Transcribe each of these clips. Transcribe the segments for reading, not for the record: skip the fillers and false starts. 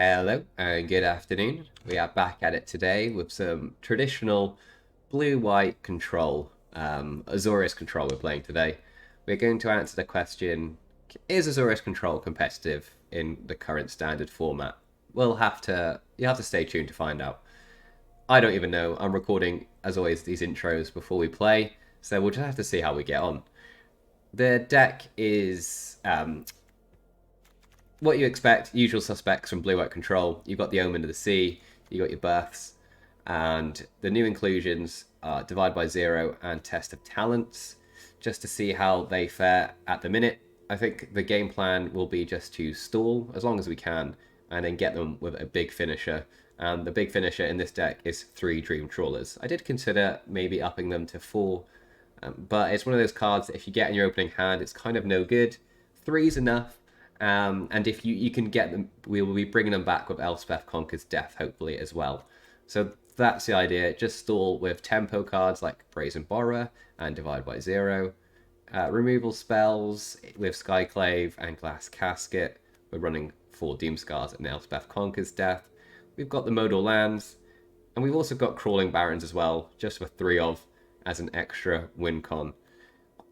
Hello and good afternoon. We are back at it today with some traditional blue-white control, Azorius control we're playing today. We're going to answer the question, is Azorius control competitive in the current standard format? You'll have to stay tuned to find out. I don't even know. I'm recording, as always, these intros before we play, so we'll just have to see how we get on. The deck is what you expect, usual suspects from blue-white control. You've got the Omen of the Sea, you got your Births, and the new inclusions are Divide by Zero and Test of Talents, just to see how they fare at the minute. I think the game plan will be just to stall as long as we can, and then get them with a big finisher. And the big finisher in this deck is 3 Dream Trawlers. I did consider maybe upping them to 4, but it's one of those cards that if you get in your opening hand, it's kind of no good. 3's enough. And if you can get them, we will be bringing them back with Elspeth Conquers Death, hopefully, as well. So that's the idea. Just stall with tempo cards like Brazen Borrower and Divide by Zero. Removal spells with Skyclave and Glass Casket. We're running 4 Doomskars and Elspeth Conquers Death. We've got the modal lands. And we've also got Crawling Barrens as well, just with 3 of as an extra win con.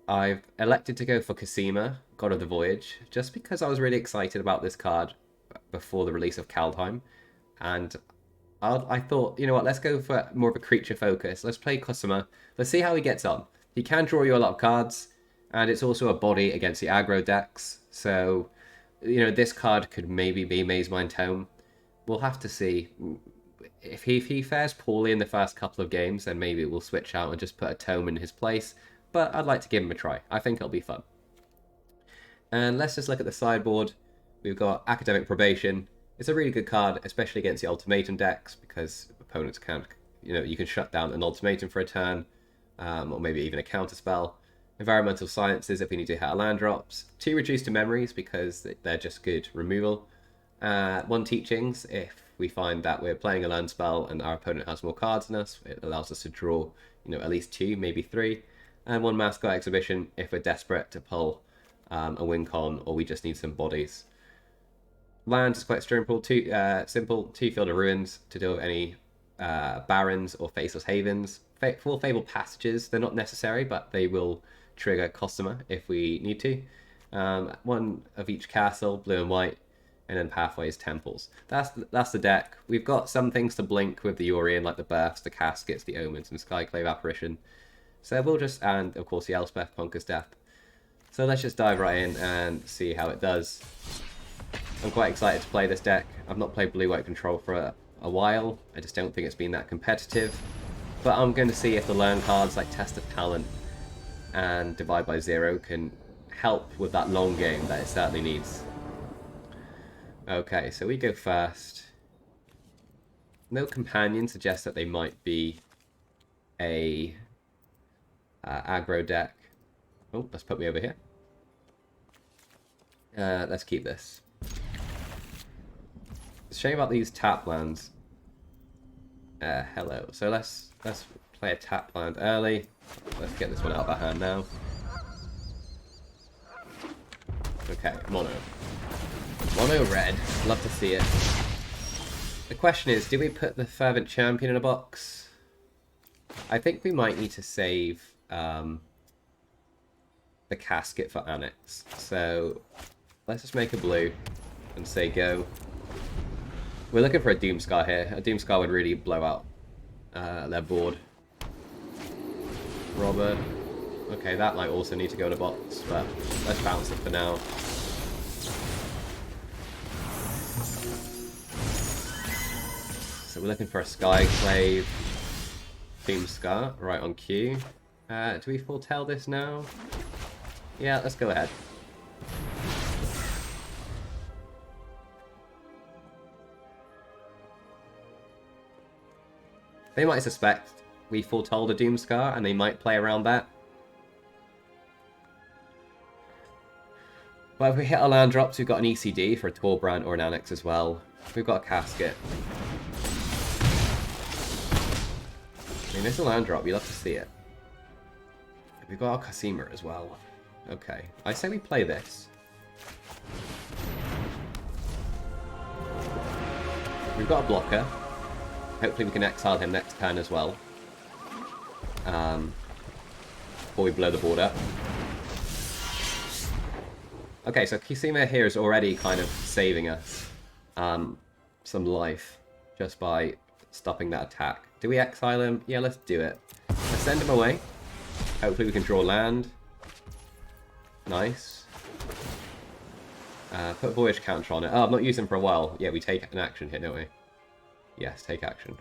I've elected to go for Cosima, God of the Voyage, just because I was really excited about this card before the release of Kaldheim. And I thought, you know what, let's go for more of a creature focus. Let's play Cosima. Let's see how he gets on. He can draw you a lot of cards, and it's also a body against the aggro decks. So, you know, this card could maybe be Mazemind Tome. We'll have to see. If he fares poorly in the first couple of games, then maybe we'll switch out and just put a Tome in his place. But I'd like to give him a try. I think it'll be fun. And let's just look at the sideboard. We've got Academic Probation. It's a really good card, especially against the ultimatum decks, because opponents can't, you can shut down an ultimatum for a turn, or maybe even a counter spell. Environmental Sciences if we need to hit our land drops. 2 Reduced to Memories because they're just good removal. 1 Teachings if we find that we're playing a land spell and our opponent has more cards than us. It allows us to draw, at least 2, maybe 3. And 1 Mascot Exhibition if we're desperate to pull a win con or we just need some bodies. Land is quite simple. 2 Field of Ruins to deal with any Barrens or Faceless Havens. 4 Fabled Passages. They're not necessary, but they will trigger Cosima if we need to. 1 of each castle, blue and white, and then Pathways, Temples. That's the deck. We've got some things to blink with the Yorion, like the Births, the Caskets, the Omens, and Skyclave Apparition. So we'll just, and of course the Elspeth Conquers Death. So let's just dive right in and see how it does. I'm quite excited to play this deck. I've not played blue-white control for a while. I just don't think it's been that competitive. But I'm going to see if the learn cards like Test of Talent and Divide by Zero can help with that long game that it certainly needs. Okay, so we go first. No companion suggests that they might be a aggro deck. Oh, let's put me over here. Let's keep this. The shame about these tap lands. Hello. So let's play a tap land early. Let's get this one out of our hand now. Okay, mono. Mono red. Love to see it. The question is, do we put the Fervent Champion in a box? I think we might need to save the casket for Annex. So let's just make a blue and say go. We're looking for a Doomskar here. A Doomskar would really blow out their board. Robber. Okay, that might also need to go in a box, but let's bounce it for now. So we're looking for a Skyclave Doomskar right on cue. Do we foretell this now? Yeah, let's go ahead. They might suspect we foretold a Doomskar and they might play around that. But if we hit our land drops, we've got an ECD for a Torbrand or an Annex as well. We've got a Casket. I mean, it's a land drop, you love to see it. We've got our Cosima as well. Okay, I say we play this. We've got a blocker. Hopefully we can exile him next turn as well. Before we blow the board up. Okay, so Cosima here is already kind of saving us some life just by stopping that attack. Do we exile him? Yeah, let's do it. Let's send him away. Hopefully we can draw land. Nice. Put a Voyage counter on it. Oh, I've not used him for a while. Yeah, we take an action here, don't we? Yes, take action.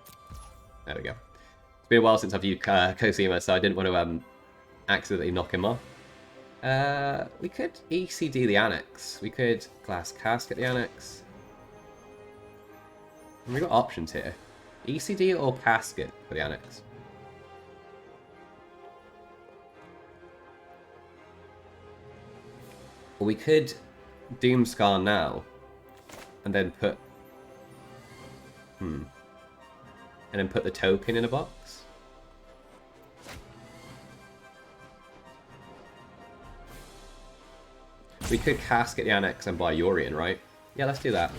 There we go. It's been a while since I've used Cosima, so I didn't want to accidentally knock him off. We could ECD the Annex. We could Glass Casket the Annex. And we've got options here. ECD or Casket for the Annex. Or we could Doomskar now, and then put... And then put the token in a box. We could Casket the Annex and buy Yorion, right? Yeah, let's do that.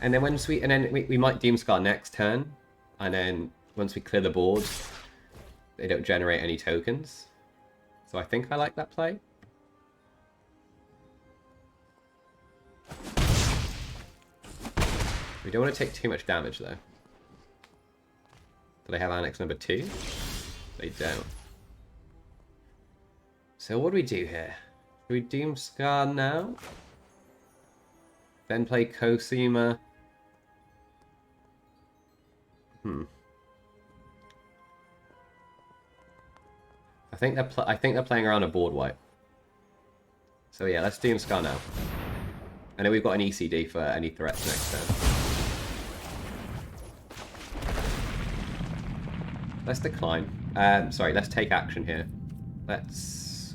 And then we might Doomskar next turn, and then once we clear the board, they don't generate any tokens. So I think I like that play. We don't want to take too much damage though. Do they have Annex number 2? They don't. So what do we do here? Do we Doomskar now? Then play Cosima. I think they're playing around a board wipe. So yeah, let's Doomskar now. And then we've got an ECD for any threats next turn. Let's decline. Sorry, let's take action here.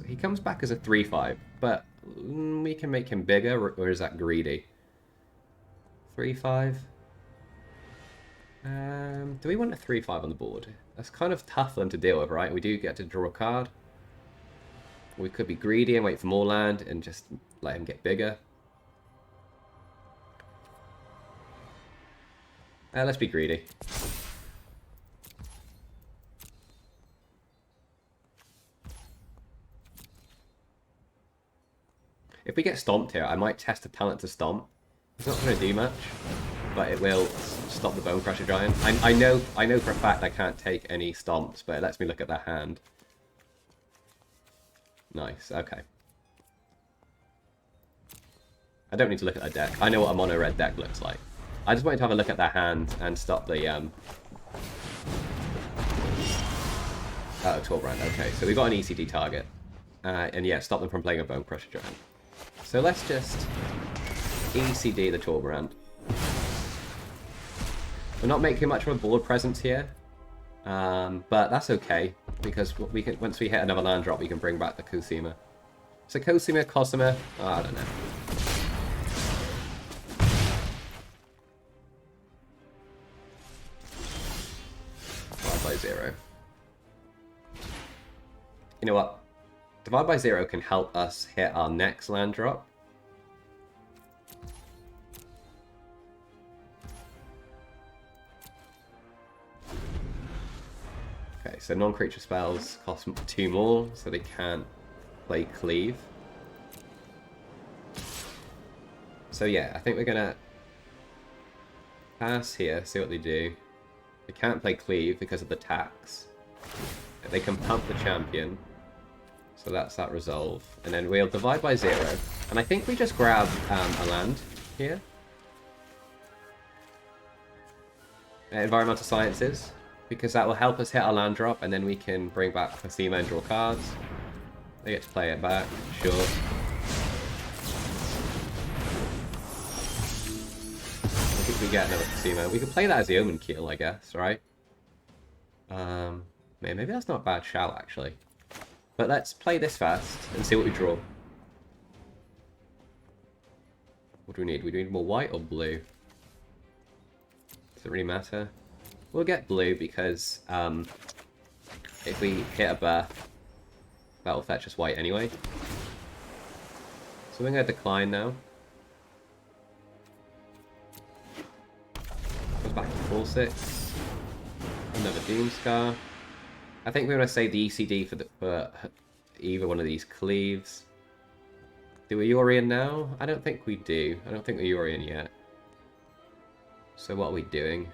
He comes back as a 3/5, but we can make him bigger, or is that greedy? 3/5. Do we want a 3/5 on the board? That's kind of tough for them to deal with, right? We do get to draw a card. We could be greedy and wait for more land and just let him get bigger. Let's be greedy. If we get stomped here, I might test a talent to stomp. It's not going to do much, but it will stop the Bone Crusher Giant. I know for a fact I can't take any stomps, but it lets me look at their hand. Nice, okay. I don't need to look at their deck. I know what a mono-red deck looks like. I just wanted to have a look at their hand and stop the... Oh, Torbrand, okay. So we've got an ECD target. And yeah, stop them from playing a Bone Crusher Giant. So let's just ECD the Torbrand. We're not making much of a board presence here, but that's okay because we can once we hit another land drop, we can bring back the Cosima. So Cosima, oh, I don't know. 0. You know what? Divide by 0 can help us hit our next land drop. Okay, so non-creature spells cost 2 more, so they can't play Cleave. So yeah, I think we're gonna pass here, see what they do. They can't play Cleave because of the tax. They can pump the champion. So that's that resolve. And then we'll divide by 0. And I think we just grab a land here. Environmental Sciences. Because that will help us hit our land drop, and then we can bring back Cosima and draw cards. They get to play it back, sure. I think we get another Cosima. We could play that as the Omen kill, I guess, right? Man, maybe that's not a bad shout, actually. But let's play this first and see what we draw. What do we need? We need more white or blue? Does it really matter? We'll get blue because if we hit a birth, That'll fetch us white anyway. So we're going to decline now. Goes back to full 6. Another Doomskar. I think we're going to save the ECD for either one of these cleaves. Do we Yorion now? I don't think we do. I don't think we're Yorion yet. So what are we doing?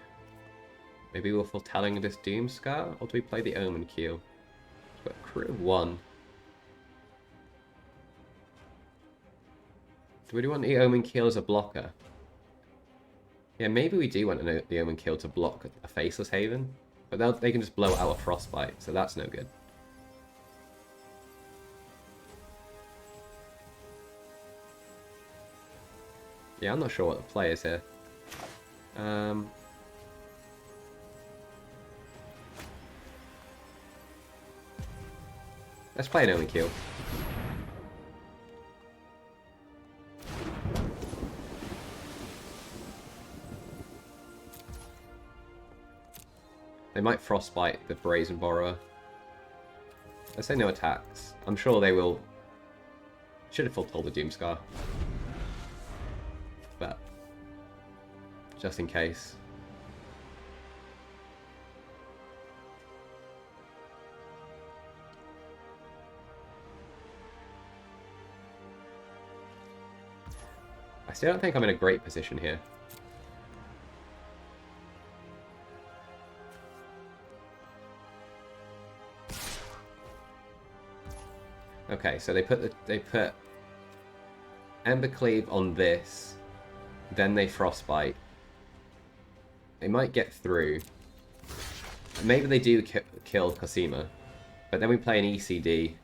Maybe we're foretelling this Doomskar? Or do we play the Omen queue? We've got a crew of 1. Do we want the Omen kill as a blocker? Yeah, maybe we do want the Omen kill to block a Faceless Haven. But they can just blow out a Frostbite, so that's no good. Yeah, I'm not sure what the play is here. Let's play an Omen kill. They might Frostbite the Brazen Borrower. Let's say no attacks. I'm sure they will... Should have foretold the Doomskar. But... just in case. I still don't think I'm in a great position here. Okay, so they put Embercleave on this, then they Frostbite. They might get through. Maybe they do kill Cosima, but then we play an ECD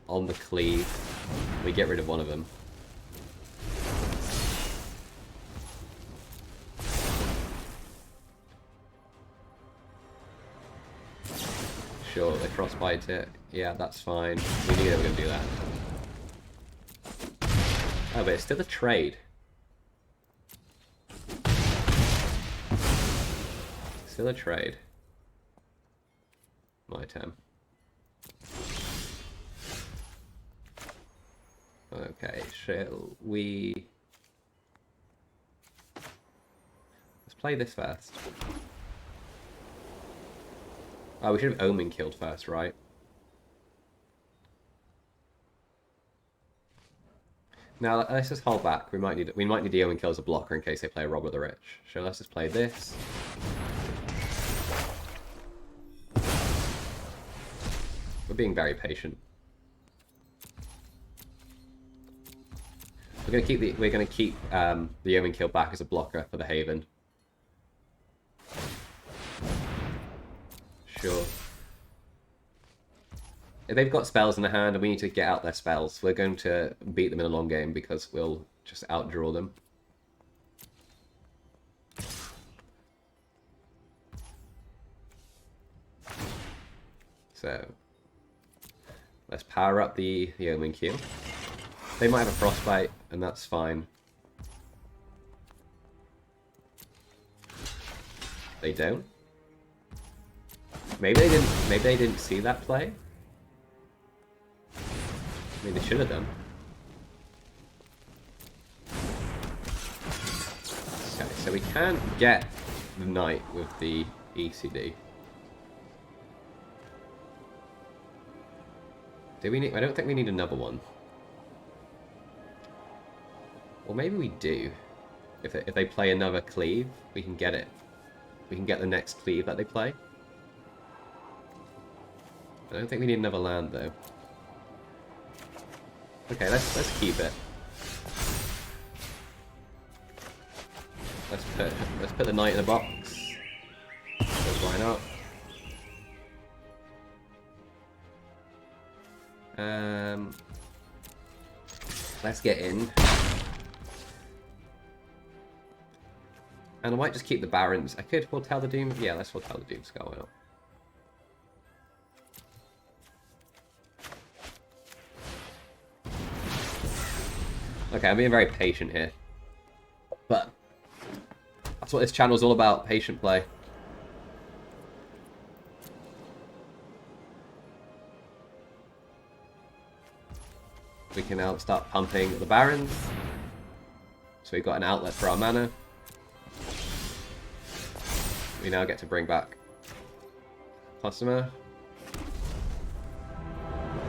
on the cleave. We get rid of one of them. Sure, they Frostbite it. Yeah, that's fine. We knew they were going to do that. Oh, but it's still a trade. Still a trade. My turn. Okay, shall we... Let's play this first. Oh, we should have Omen killed first, right? Now let's just hold back. We might need the Omen kill as a blocker in case they play a Rob of the Rich. So let's just play this. We're being very patient. We're gonna keep the Omen kill back as a blocker for the Haven. Sure. If they've got spells in their hand and we need to get out their spells, we're going to beat them in a long game because we'll just outdraw them. So, let's power up the Omen Q. They might have a Frostbite, and that's fine. They don't. Maybe they didn't see that play. Maybe they should have done. Okay, so we can't get the knight with the ECD. Do we need? I don't think we need another one. Or maybe we do. If they play another cleave, we can get it. We can get the next cleave that they play. I don't think we need another land though. Okay, let's keep it. Let's put the knight in the box. Because why not? Let's get in. And I might just keep the Barrens. I could foretell the Doom. Yeah, let's foretell the Doomskar. Why not? Okay, I'm being very patient here. But that's what this channel is all about, patient play. we can now start pumping the Barrens. So we've got an outlet for our mana. We now get to bring back Cosima.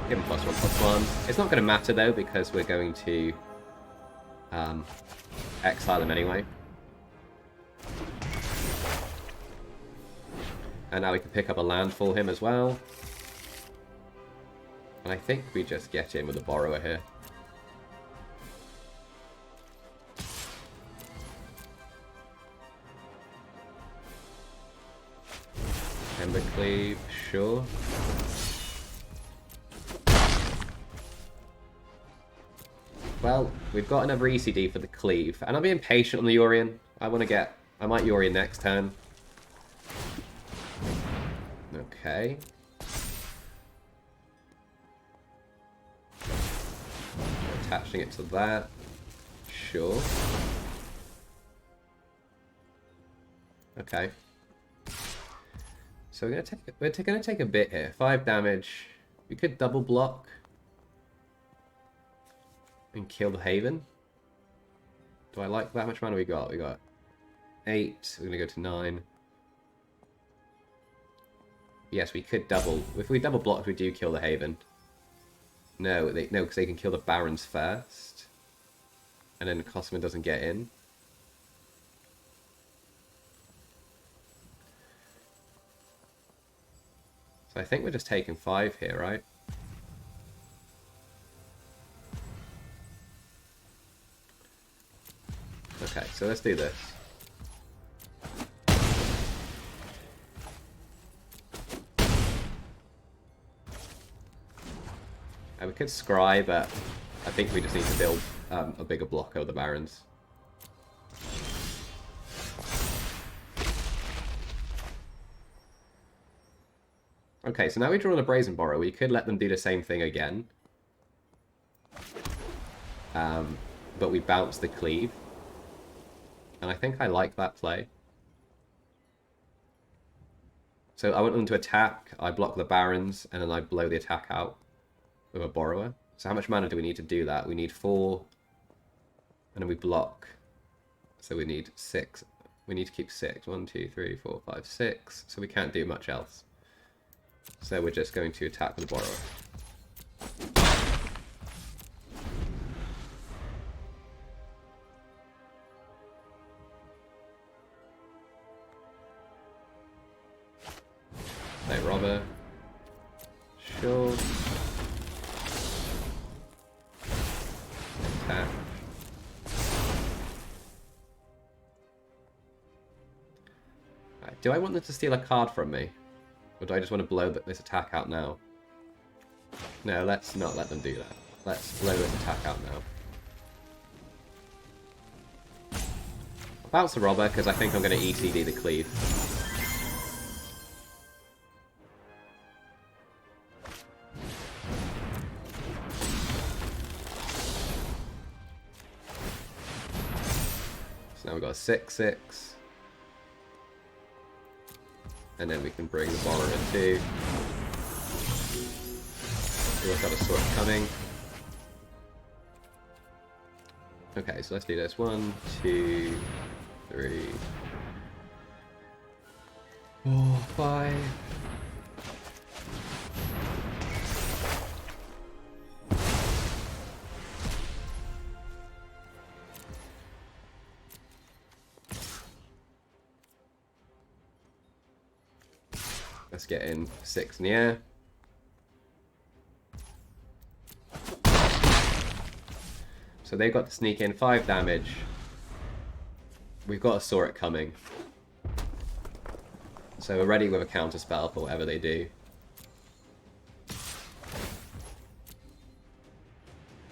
Give him +1/+1. It's not going to matter though, because we're going to exile him anyway. And now we can pick up a land for him as well. And I think we just get in with a Borrower here. Embercleave, sure. Well, we've got another ECD for the cleave, and I'm being patient on the Yorion. I might Yorion next turn. Okay. Attaching it to that. Sure. Okay. So we're gonna take a bit here. 5 damage. We could double block and kill the Haven. Do I like that much mana we got? We got 8. We're gonna go to 9. Yes, we could double. If we double block, we do kill the Haven. No, because they can kill the Barrens first, and then Cosima doesn't get in. So I think we're just taking 5 here, right? Okay, so let's do this. We could scry, but I think we just need to build a bigger block over the Barrens. Okay, so now we draw on a Brazen Borrower. We could let them do the same thing again. But we bounce the cleave. And I think I like that play. So I want them to attack, I block the Barrens, and then I blow the attack out with a Borrower. So how much mana do we need to do that? We need 4, and then we block. So we need 6. We need to keep 6. 1, 2, 3, 4, 5, 6. So we can't do much else. So we're just going to attack with the Borrower. Play Robber. Sure. Attack. Right, do I want them to steal a card from me? Or do I just want to blow this attack out now? No, let's not let them do that. Let's blow this attack out now. I'll bounce the Robber because I think I'm going to ETD the cleave. So now we've got a 6/6. And then we can bring the Borrower in too. We also have a Sword coming. Okay, so let's do this. 1, 2, 3, 4, 5. Let's get in 6 in the air. So they've got to sneak in 5 damage. We've got a Sauret coming. So we're ready with a counter spell for whatever they do.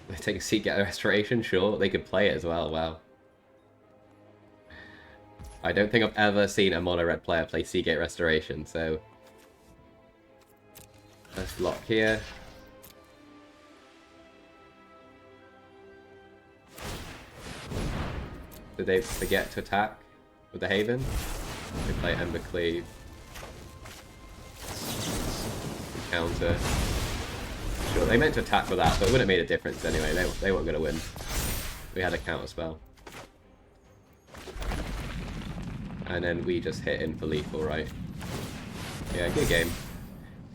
They take a seat, get a restoration, sure. They could play it as well, wow. I don't think I've ever seen a mono red player play Seagate Restoration, so let's block here. Did they forget to attack with the Haven? They play Embercleave. Counter. sure. They meant to attack with that, but it wouldn't have made a difference anyway. They weren't going to win. We had a counter spell. And then we just hit in for lethal, right? Yeah, good game.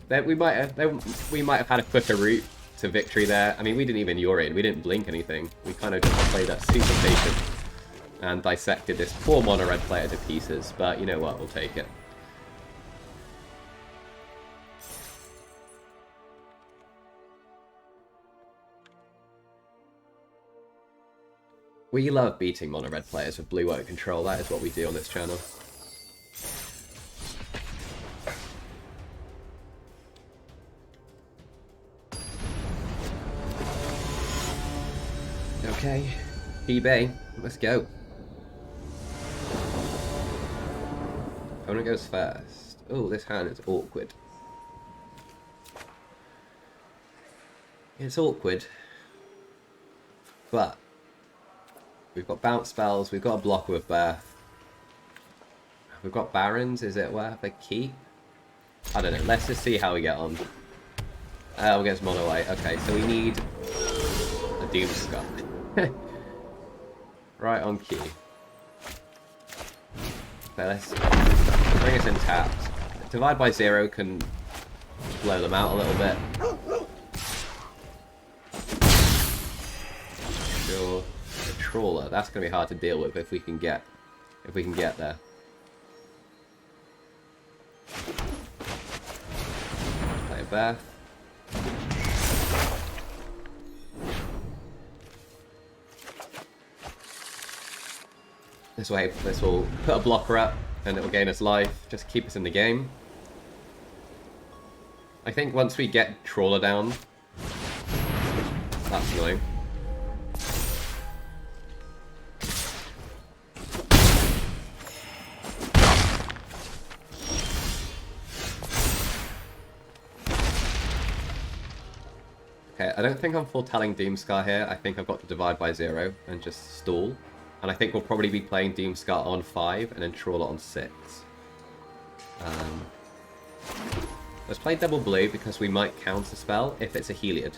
We might have had a quicker route to victory there. I mean, we didn't even Yorion. We didn't blink anything. We kind of just played that super patient and dissected this poor mono red player to pieces. But you know what? We'll take it. We love beating mono red players with blue-white control. That is what we do on this channel. Okay, eBay, let's go. Opponent goes first. Oh, this hand is awkward. It's awkward, but we've got bounce spells, we've got a blocker with Birth. We've got Barrens, is it worth a keep? I don't know, let's just see how we get on. Against mono white. Okay, so we need a Doomskar. Right on cue. Okay, let's bring us in tapped. Divide by 0 can blow them out a little bit. Sure. A Trawler, that's gonna be hard to deal with if we can get there. Play a Birth. This way, this will put a blocker up, and it will gain us life, just keep us in the game. I think once we get Trawler down, that's annoying. Okay, I don't think I'm foretelling Doomskar here. I think I've got to divide by 0 and just stall. And I think we'll probably be playing Doomskar on 5 and then Trawler on 6. Let's play double blue because we might counter spell if it's a Heliod.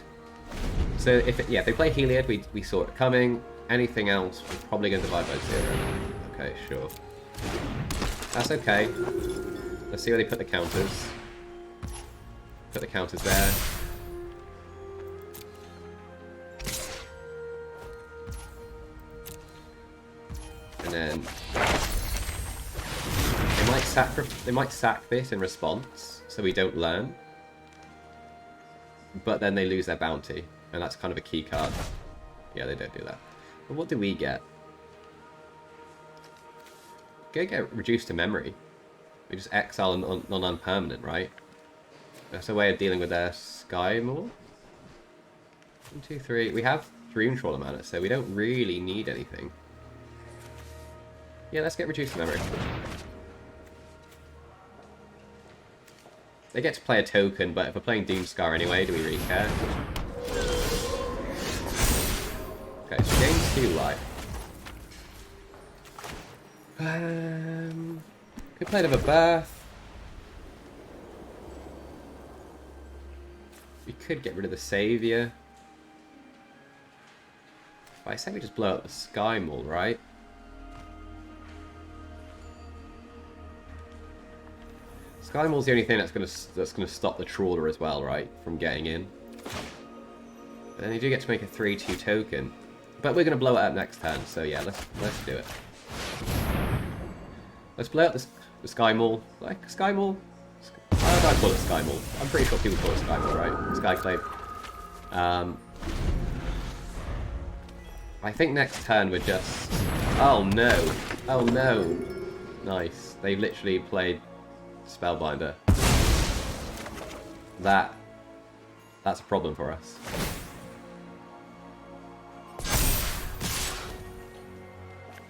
So if they play Heliod, we saw it coming. Anything else, we're probably going to divide by 0. Okay, sure. That's okay. Let's see where they put the counters. Put the counters there. And then they might sack this in response, so we don't learn. But then they lose their bounty, and that's kind of a key card. Yeah, they don't do that. But what do we get? Go get reduced to memory. We just exile non-permanent, right? That's a way of dealing with their Sky more. 1, 2, 3. We have Dream Trawler mana, so we don't really need anything. Yeah, let's get reduced to memory. They get to play a token, but if we're playing Doomskar anyway, do we really care? Okay, so gains 2 life. Could play another Birth. We could get rid of the Saviour. I say we just blow up the Sky Maul, right? Sky Maul's the only thing that's gonna stop the Trawler as well, right, from getting in. But then you do get to make a 3/2 token. But we're gonna blow it up next turn, so yeah, let's do it. Let's blow up the Sky Maul. Like Sky Maul? I don't call it Sky Maul. I'm pretty sure people call it Sky Maul, right? Skyclave. I think next turn we're just... Oh no! Oh no! Nice. They literally played Spellbinder. That's a problem for us.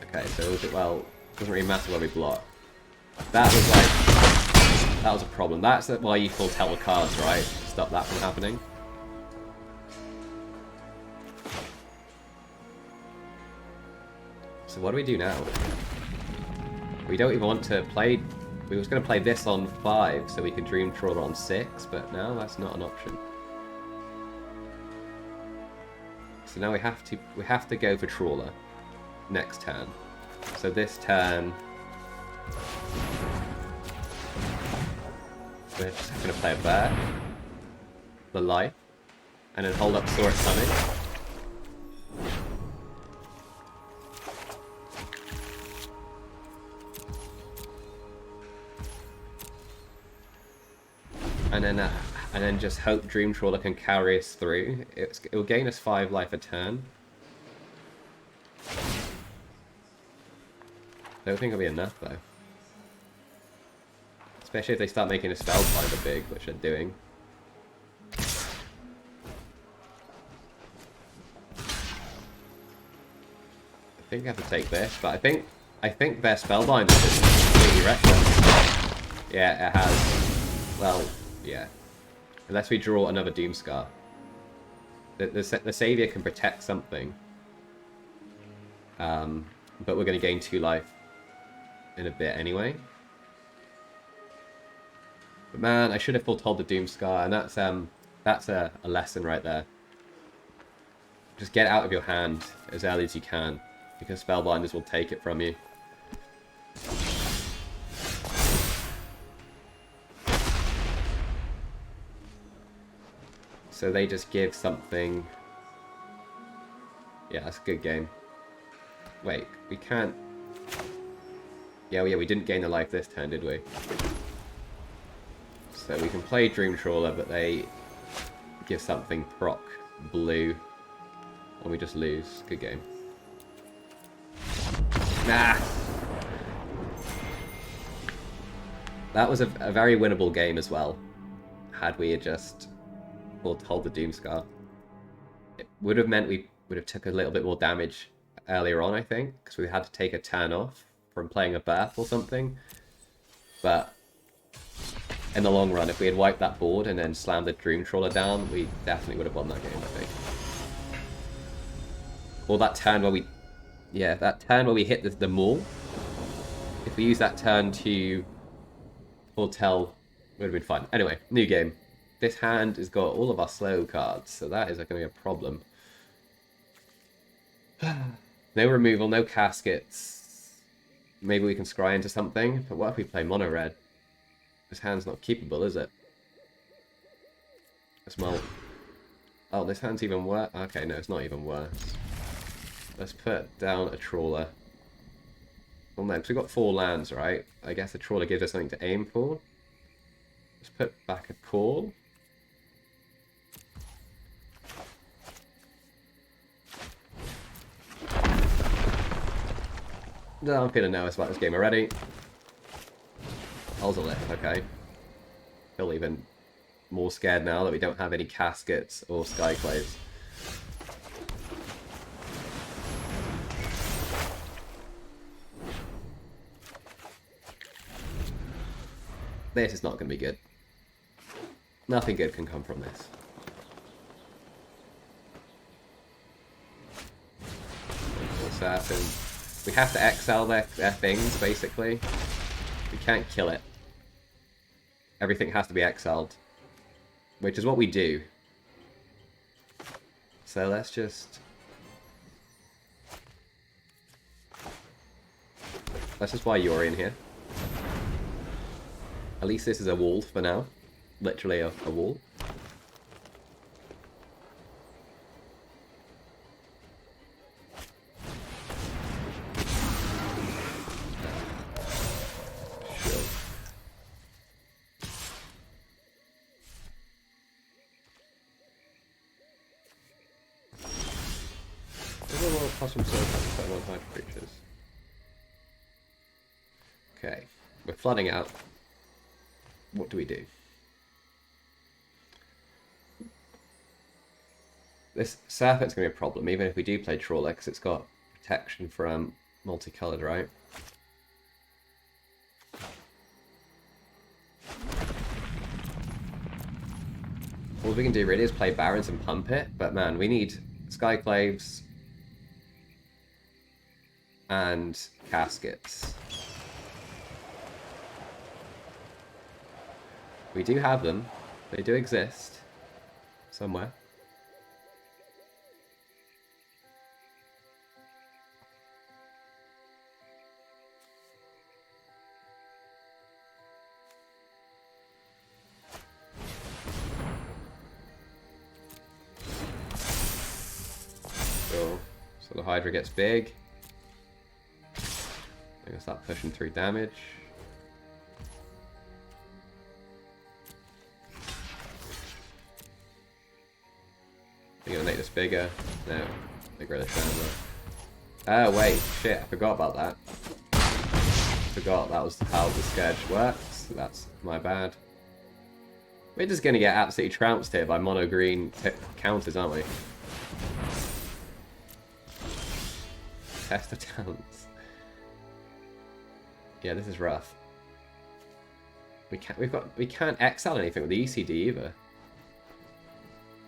Okay, so it doesn't really matter where we block. That was a problem. That's why you foretell the cards, right? Stop that from happening. So what do we do now? We don't even want to play... We was going to play this on 5 so we could Dream Trawler on 6, but now that's not an option. So now we have to go for Trawler next turn. So this turn we're just going to play a Bear, the Life, and then hold up Sword Summon. And then just hope Dream Trawler can carry us through. It will gain us 5 life a turn. I don't think it'll be enough though. Especially if they start making a Spellbinder big, which they're doing. I think I have to take this, but I think their Spellbinder is completely reckless. Yeah, it has. Well, yeah. Unless we draw another Doomskar. The Savior can protect something. But we're going to gain 2 life in a bit anyway. But man, I should have foretold the Doomskar, and that's a lesson right there. Just get it out of your hand as early as you can, because Spellbinders will take it from you. So they just give something. Yeah, that's a good game. Wait, we can't. Yeah, we didn't gain the life this turn, did we? So we can play Dream Trawler, but they give something proc blue, and we just lose. Good game. Nah. That was a very winnable game as well. Had we just foretold the Doomskar, it would have meant we would have took a little bit more damage earlier on, I think, because we had to take a turn off from playing a Birth or something. But in the long run, if we had wiped that board and then slammed the Dream Trawler down, we definitely would have won that game, I think. Or that turn where we... Yeah, that turn where we hit the maul. If we use that turn to foretell, it would have been fine. Anyway, new game. This hand has got all of our slow cards, so that is going to be a problem. No removal, no caskets. Maybe we can scry into something, but what if we play mono red? This hand's not keepable, is it? Well, oh, this hand's even worse. Okay, no, it's not even worse. Let's put down a Trawler. Well, no, because we've got 4 lands, right? I guess the Trawler gives us something to aim for. Let's put back a Call. No, I'm feeling nervous about this game already. Holds a lift, okay. Feel even more scared now that we don't have any caskets or Skyclaves. This is not going to be good. Nothing good can come from this. What's happened? We have to exile their things, basically. We can't kill it. Everything has to be exiled. Which is what we do. So let's just... Let's just buy Yorion here. At least this is a wall for now. Literally a wall. Okay, we're flooding out. What do we do? This Serpent's going to be a problem, even if we do play Trawler, because it's got protection from multicolored, right? All we can do really is play Barrens and pump it, but man, we need Skyclaves and caskets. We do have them. They do exist somewhere. The Hydra gets big. I'm gonna start pushing through damage. I'm gonna make this bigger. No, bigger the Chandler. Oh wait, shit, I forgot about that. Forgot that was how the Scourge works. That's my bad. We're just gonna get absolutely trounced here by mono green counters, aren't we? Test of talents. Yeah, this is rough. We can't exile anything with the ECD either.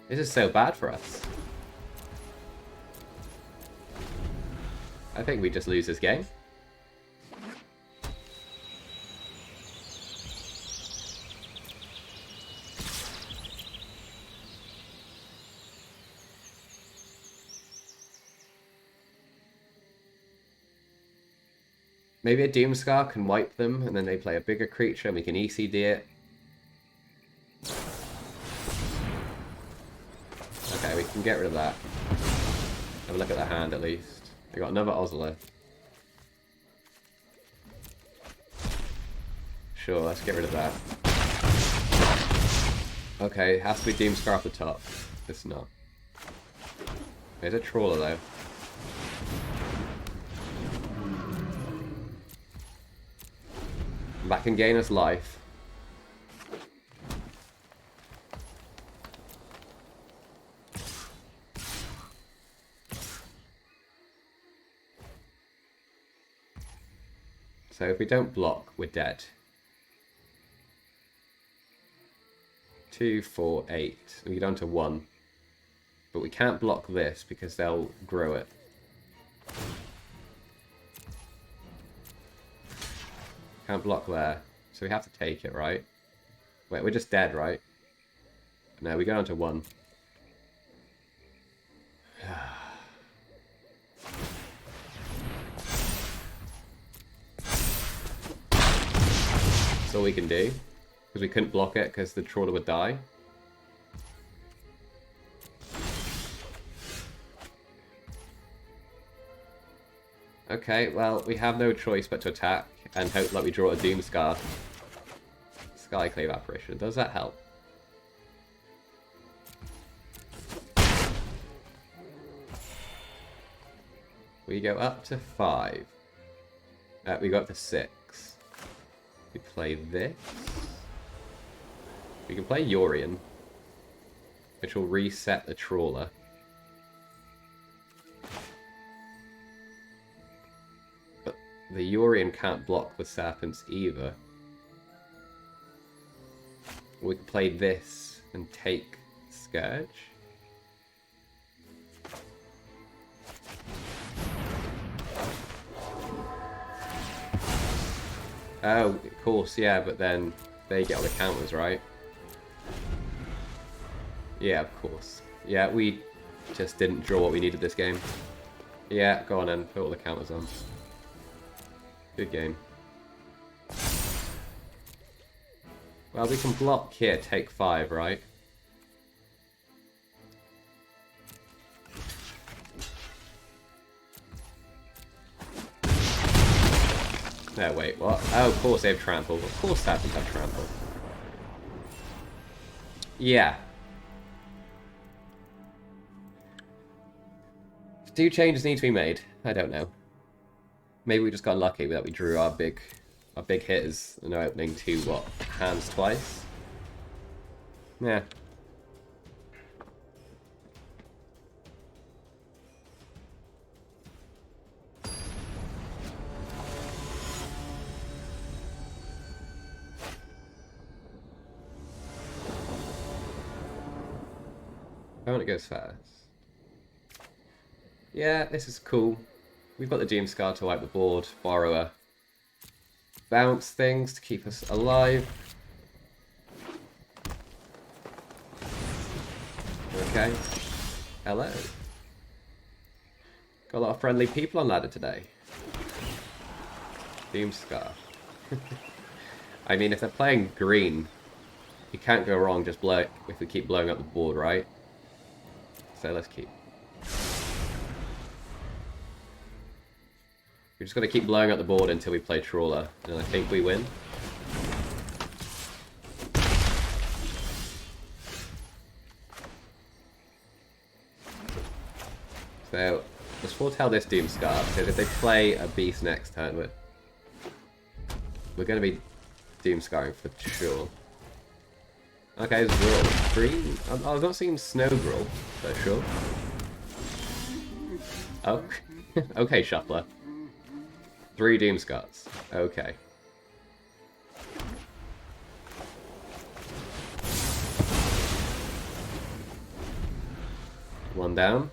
This is so bad for us. I think we just lose this game. Maybe a Doomskar can wipe them, and then they play a bigger creature, and we can ECD it. Okay, we can get rid of that. Have a look at the hand, at least. We got another Ozolith. Sure, let's get rid of that. Okay, it has to be Doomskar off the top. It's not. There's a Trawler, though. That can gain us life. So if we don't block, we're dead. 2, 4, 8. We get down to 1. But we can't block this because they'll grow it. Can't block there. So we have to take it, right? Wait, we're just dead, right? No, we go down to 1. That's all we can do. Because we couldn't block it because the Trawler would die. Okay, well, we have no choice but to attack and hope that we draw a Doomskar. Skyclave Apparition. Does that help? We go up to 5. We go up to 6. We play this. We can play Yorion, which will reset the Trawler. But the Yorion can't block the Serpents either. We can play this and take Scourge. Oh, of course, yeah, but then they get all the counters, right? Yeah, of course. Yeah, we just didn't draw what we needed this game. Yeah, go on then, put all the counters on. Good game. Well, we can block here, take 5, right? No, wait, what? Oh, of course they have trample. Of course Serpents have trample. Yeah. Do changes need to be made? I don't know. Maybe we just got lucky that we drew our big hitters and are opening 2 hands twice. Yeah. Opponent goes first. Yeah, this is cool. We've got the Doomskar to wipe the board, Borrower. Bounce things to keep us alive. Okay. Hello. Got a lot of friendly people on ladder today. Doomskar. I mean, if they're playing green, you can't go wrong just if we keep blowing up the board, right? So let's keep. We just got to keep blowing up the board until we play Trawler, and I think we win. So, let's foretell this Doomskar, because if they play a beast next turn, we're going to be Doomscarring for sure. Okay, Zor. Green? I've not seen Snowgrill, for sure. Oh, okay, Shuffler. 3 Doomskars. Okay. One down.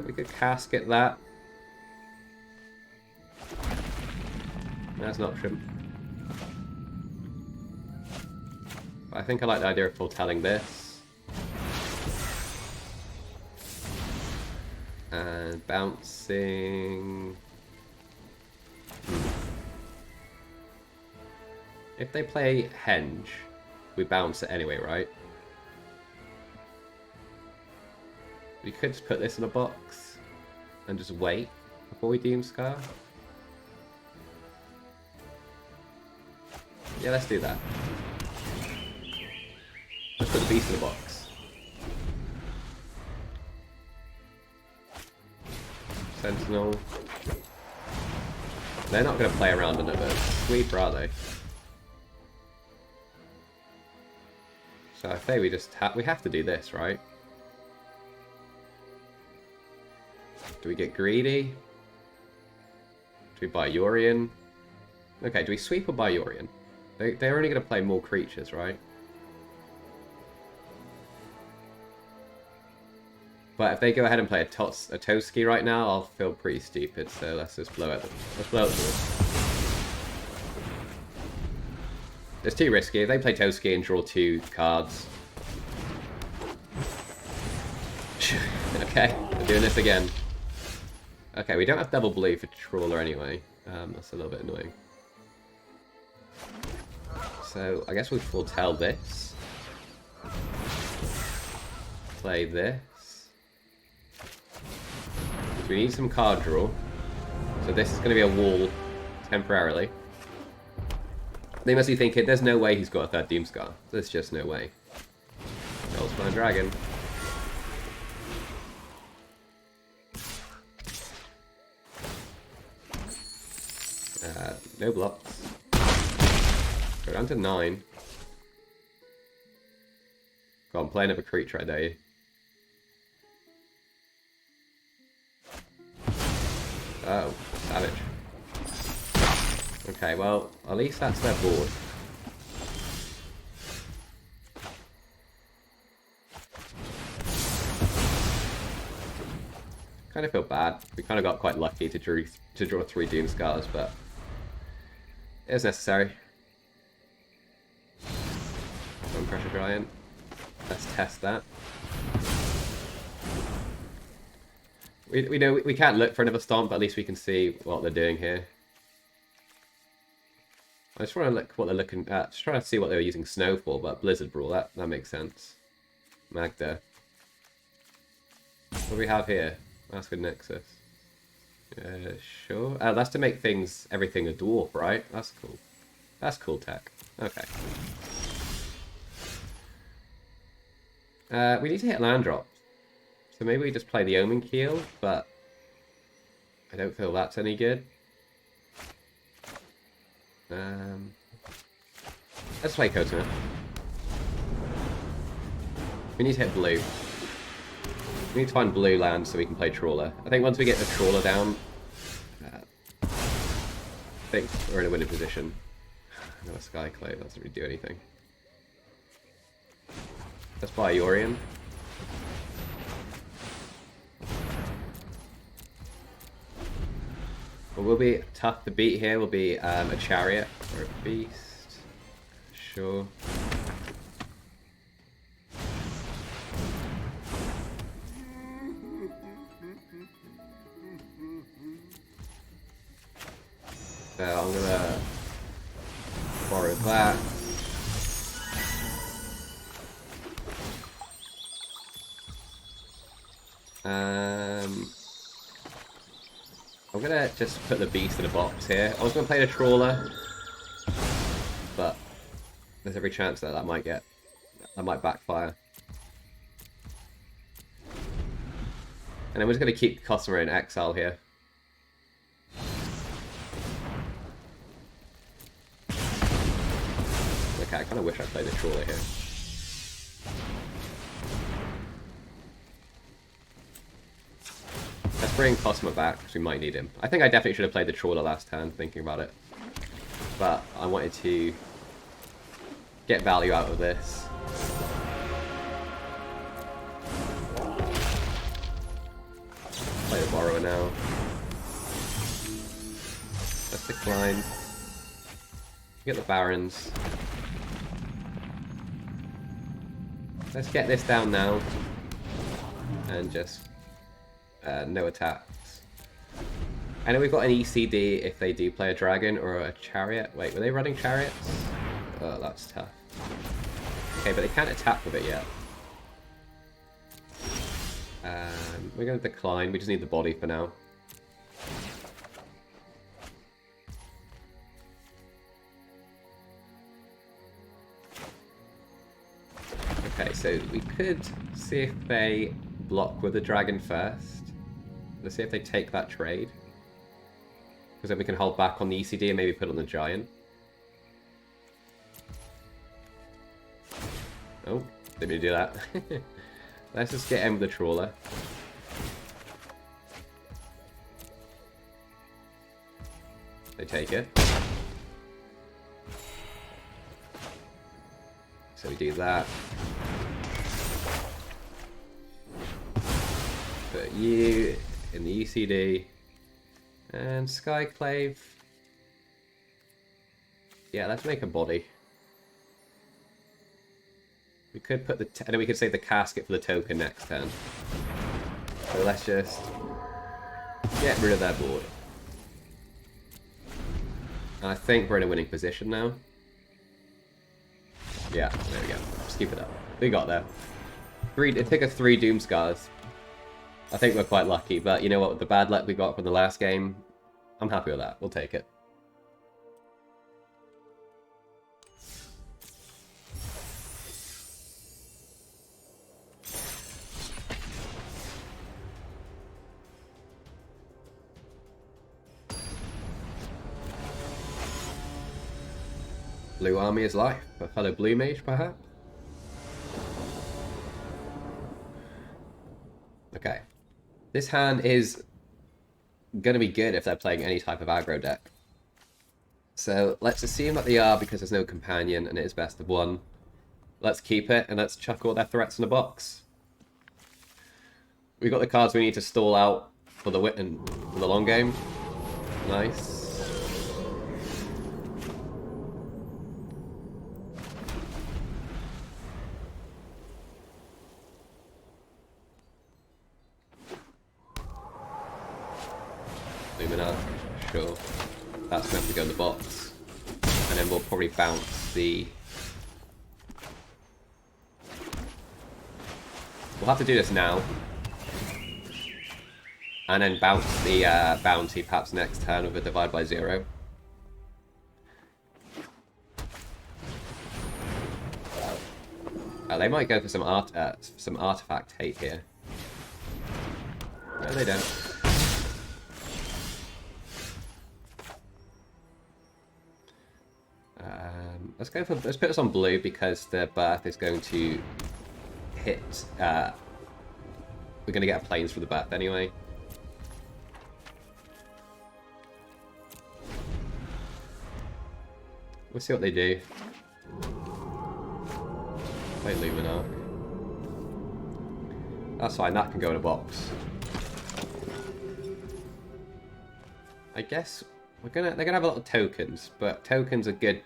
We could casket that. That's an option. I think I like the idea of foretelling this. And bouncing... If they play Henge, we bounce it anyway, right? We could just put this in a box and just wait before we Doomskar. Yeah, let's do that. Let's put the beast in the box. Sentinel. They're not going to play around another sweeper, are they? So I say we just we have to do this, right? Do we get greedy? Do we buy Yorion? Okay, do we sweep or buy Yorion? They're only going to play more creatures, right? But if they go ahead and play a Toski right now, I'll feel pretty stupid, so let's just blow it. Let's blow it through. It's too risky. If they play Toski and draw 2 cards... Okay, we're doing this again. Okay, we don't have double blue for Trawler anyway. That's a little bit annoying. So, I guess we'll foretell this. Play this. We need some card draw. So this is going to be a wall, temporarily. They must be thinking, there's no way he's got a 3rd Doomskar. There's just no way. Elspeth Dragon. No blocks. Go down to 9. Go on, play another creature, I dare you. Oh, savage. Okay, well, at least that's their board. Kind of feel bad. We kind of got quite lucky to draw 3 Doomskars, but it was necessary. One Pressure Giant. Let's test that. We know we can't look for another stomp, but at least we can see what they're doing here. I just want to look what they're looking at. Just trying to see what they were using Snow for, but Blizzard Brawl, that makes sense. Magda. What do we have here? Mask of Nexus. Sure. That's to make everything a dwarf, right? That's cool. That's cool tech. Okay. We need to hit land drops. So maybe we just play the Omen Keel, but I don't feel that's any good. Let's play Cosima. We need to hit blue. We need to find blue land so we can play Trawler. I think once we get the Trawler down, I think we're in a winning position. Another Skyclave, doesn't really do anything. Let's buy Yorion. What will be tough to beat here will be a Chariot or a Beast. Sure. So I'm gonna borrow that. I'm gonna just put the beast in a box here. I was gonna play the trawler, but there's every chance that that might backfire. And then we're just gonna keep Cosima in exile here. Okay, I kind of wish I played the trawler here. Let's bring Cosima back, because we might need him. I think I definitely should have played the trawler last turn, thinking about it. But I wanted to get value out of this. Play the Borrower now. Let's decline. Get the Barrens. Let's get this down now. And just no attacks. I know we've got an ECD if they do play a dragon or a chariot. Wait, were they running chariots? Oh, that's tough. Okay, but they can't attack with it yet. We're going to decline. We just need the body for now. Okay, so we could see if they block with the dragon first. Let's see if they take that trade. Because then we can hold back on the ECD and maybe put on the giant. Oh, didn't mean to do that. Let's just get in with the trawler. They take it. So we do that. Put you in the ECD. And Skyclave. Yeah, let's make a body. We could put the... and then we could save the casket for the token next turn. So let's just get rid of that board. And I think we're in a winning position now. Yeah, there we go. Just keep it up. We got there. It took us 3 Doomskars. I think we're quite lucky, but you know what? With the bad luck we got from the last game, I'm happy with that. We'll take it. Blue army is life. A fellow blue mage, perhaps? Okay. This hand is going to be good if they're playing any type of aggro deck. So let's assume that they are because there's no companion and it is best of 1. Let's keep it and let's chuck all their threats in a box. We've got the cards we need to stall out for the long game. Nice. Sure. That's meant to go in the box. And then we'll probably bounce the... We'll have to do this now. And then bounce the bounty perhaps next turn with a divide by 0. They might go for some artifact hate here. No, they don't. Let's put this on blue because the birth is going to hit. We're going to get a planes for the birth anyway. We'll see what they do. Play Luminarch. That's fine. That can go in a box. I guess they're gonna have a lot of tokens, but tokens are good.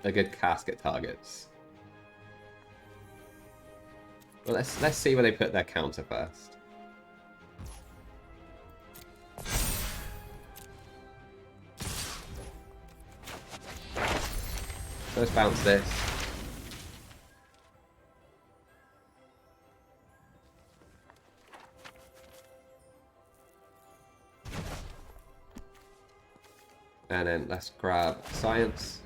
They're good casket targets. Well, let's see where they put their counter first. Let's bounce this. And then let's grab science.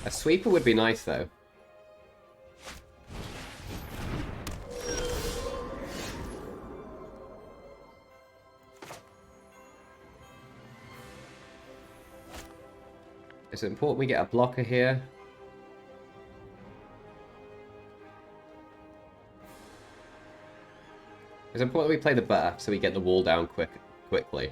A sweeper would be nice though. It's important we get a blocker here. It's important we play the birth so we get the wall down quickly.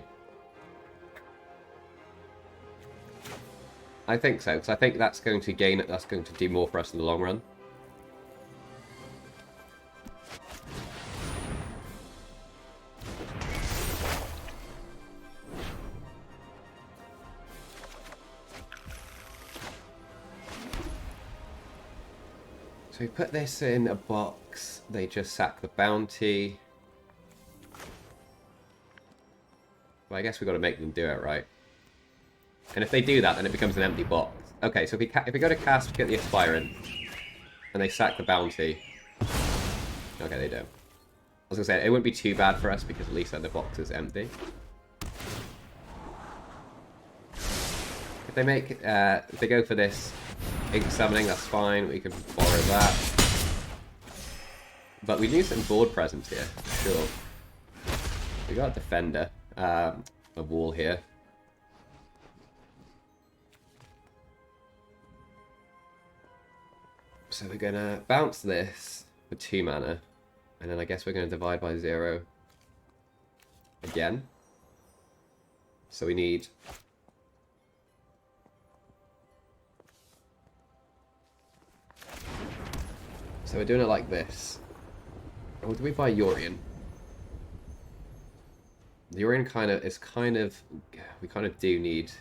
I think so, because I think that's going to that's going to do more for us in the long run. So we put this in a box, they just sack the bounty. Well, I guess we've got to make them do it, right? And if they do that, then it becomes an empty box. Okay, so if we go to cast, we get the Aspirant, and they sack the bounty. Okay, they don't. I was going to say, it wouldn't be too bad for us, because at least then the box is empty. If they make, if they go for this ink summoning, that's fine, we can borrow that. But we need some board presence here, for sure. We got a defender, a wall here. So we're going to bounce this for 2 mana, and then I guess we're going to divide by 0 again. So we need... So we're doing it like this. Or do we buy Yorion? The Yorion we kind of do need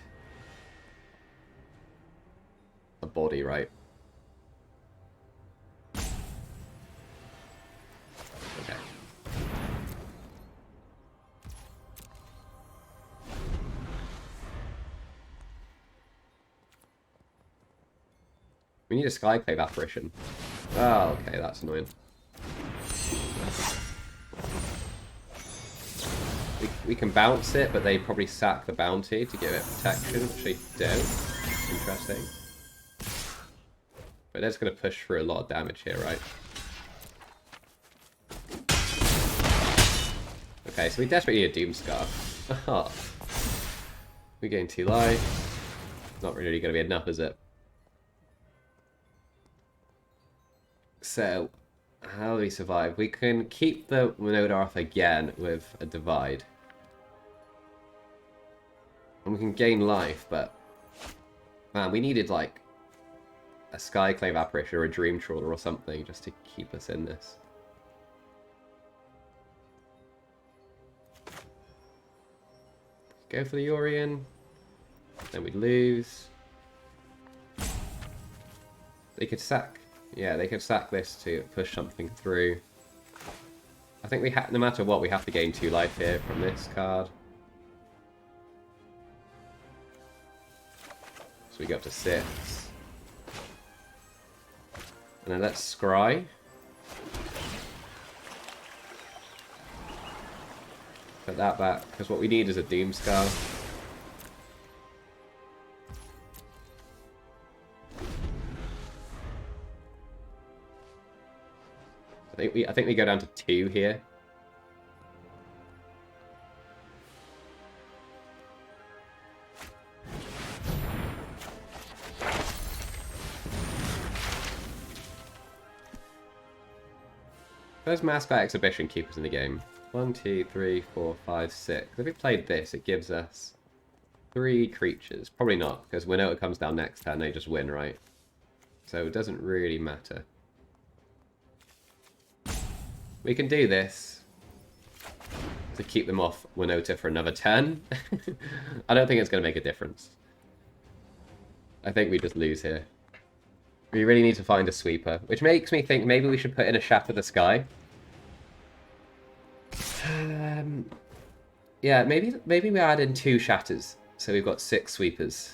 a body, right? Okay. We need a Skyclave Apparition. Oh, okay, that's annoying. We can bounce it, but they probably sack the bounty to give it protection, which they don't. Interesting. But they're just going to push through a lot of damage here, right? Okay, so we desperately need a Doomskar. Oh. We gain 2 life. Not really going to be enough, is it? So, how do we survive? We can keep the Nomad off again with a divide. And we can gain life, but... Man, we needed, like, a Skyclave Apparition or a Dream Trawler or something just to keep us in this. Go for the Yorion. Then we lose. They could sack... Yeah, they could sack this to push something through. I think no matter what, we have to gain 2 life here from this card. So we go up to 6. And then let's scry. Put that back, because what we need is a Doomskar. I think we go down to 2 here. Does Mascot Exhibition keep us in the game? 1, 2, 3, 4, 5, 6. If we played this, it gives us 3 creatures. Probably not, because we know it comes down next turn, they just win, right? So it doesn't really matter. We can do this to keep them off Winota for another turn. I don't think it's going to make a difference. I think we just lose here. We really need to find a sweeper, which makes me think maybe we should put in a Shatter the Sky. Yeah, maybe we add in 2 shatters, so we've got 6 sweepers.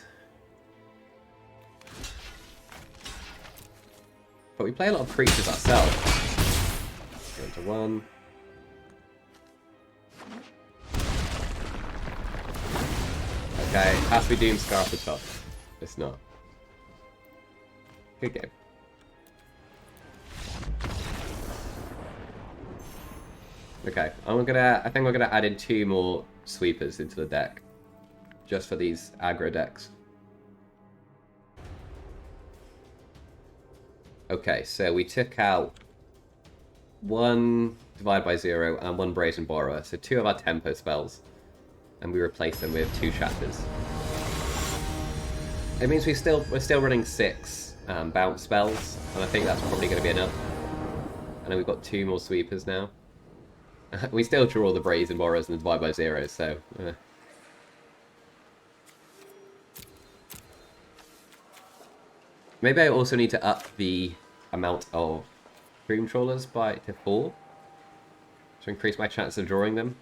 But we play a lot of creatures ourselves. Go into 1. Okay, it has to be Doomskar off the top. It's not. Good game. Okay, I think we're gonna add in 2 more sweepers into the deck. Just for these aggro decks. Okay, so we took out 1 Divide by 0 and 1 Brazen Borrower. So 2 of our tempo spells. And we replaced them with 2 Shatters. It means we're still running 6 bounce spells, and I think that's probably going to be enough. And then we've got 2 more sweepers now. We still draw the Brazen Borrowers and the Divide by 0, so... Maybe I also need to up the amount of Dream Trawlers to 4 to increase my chance of drawing them.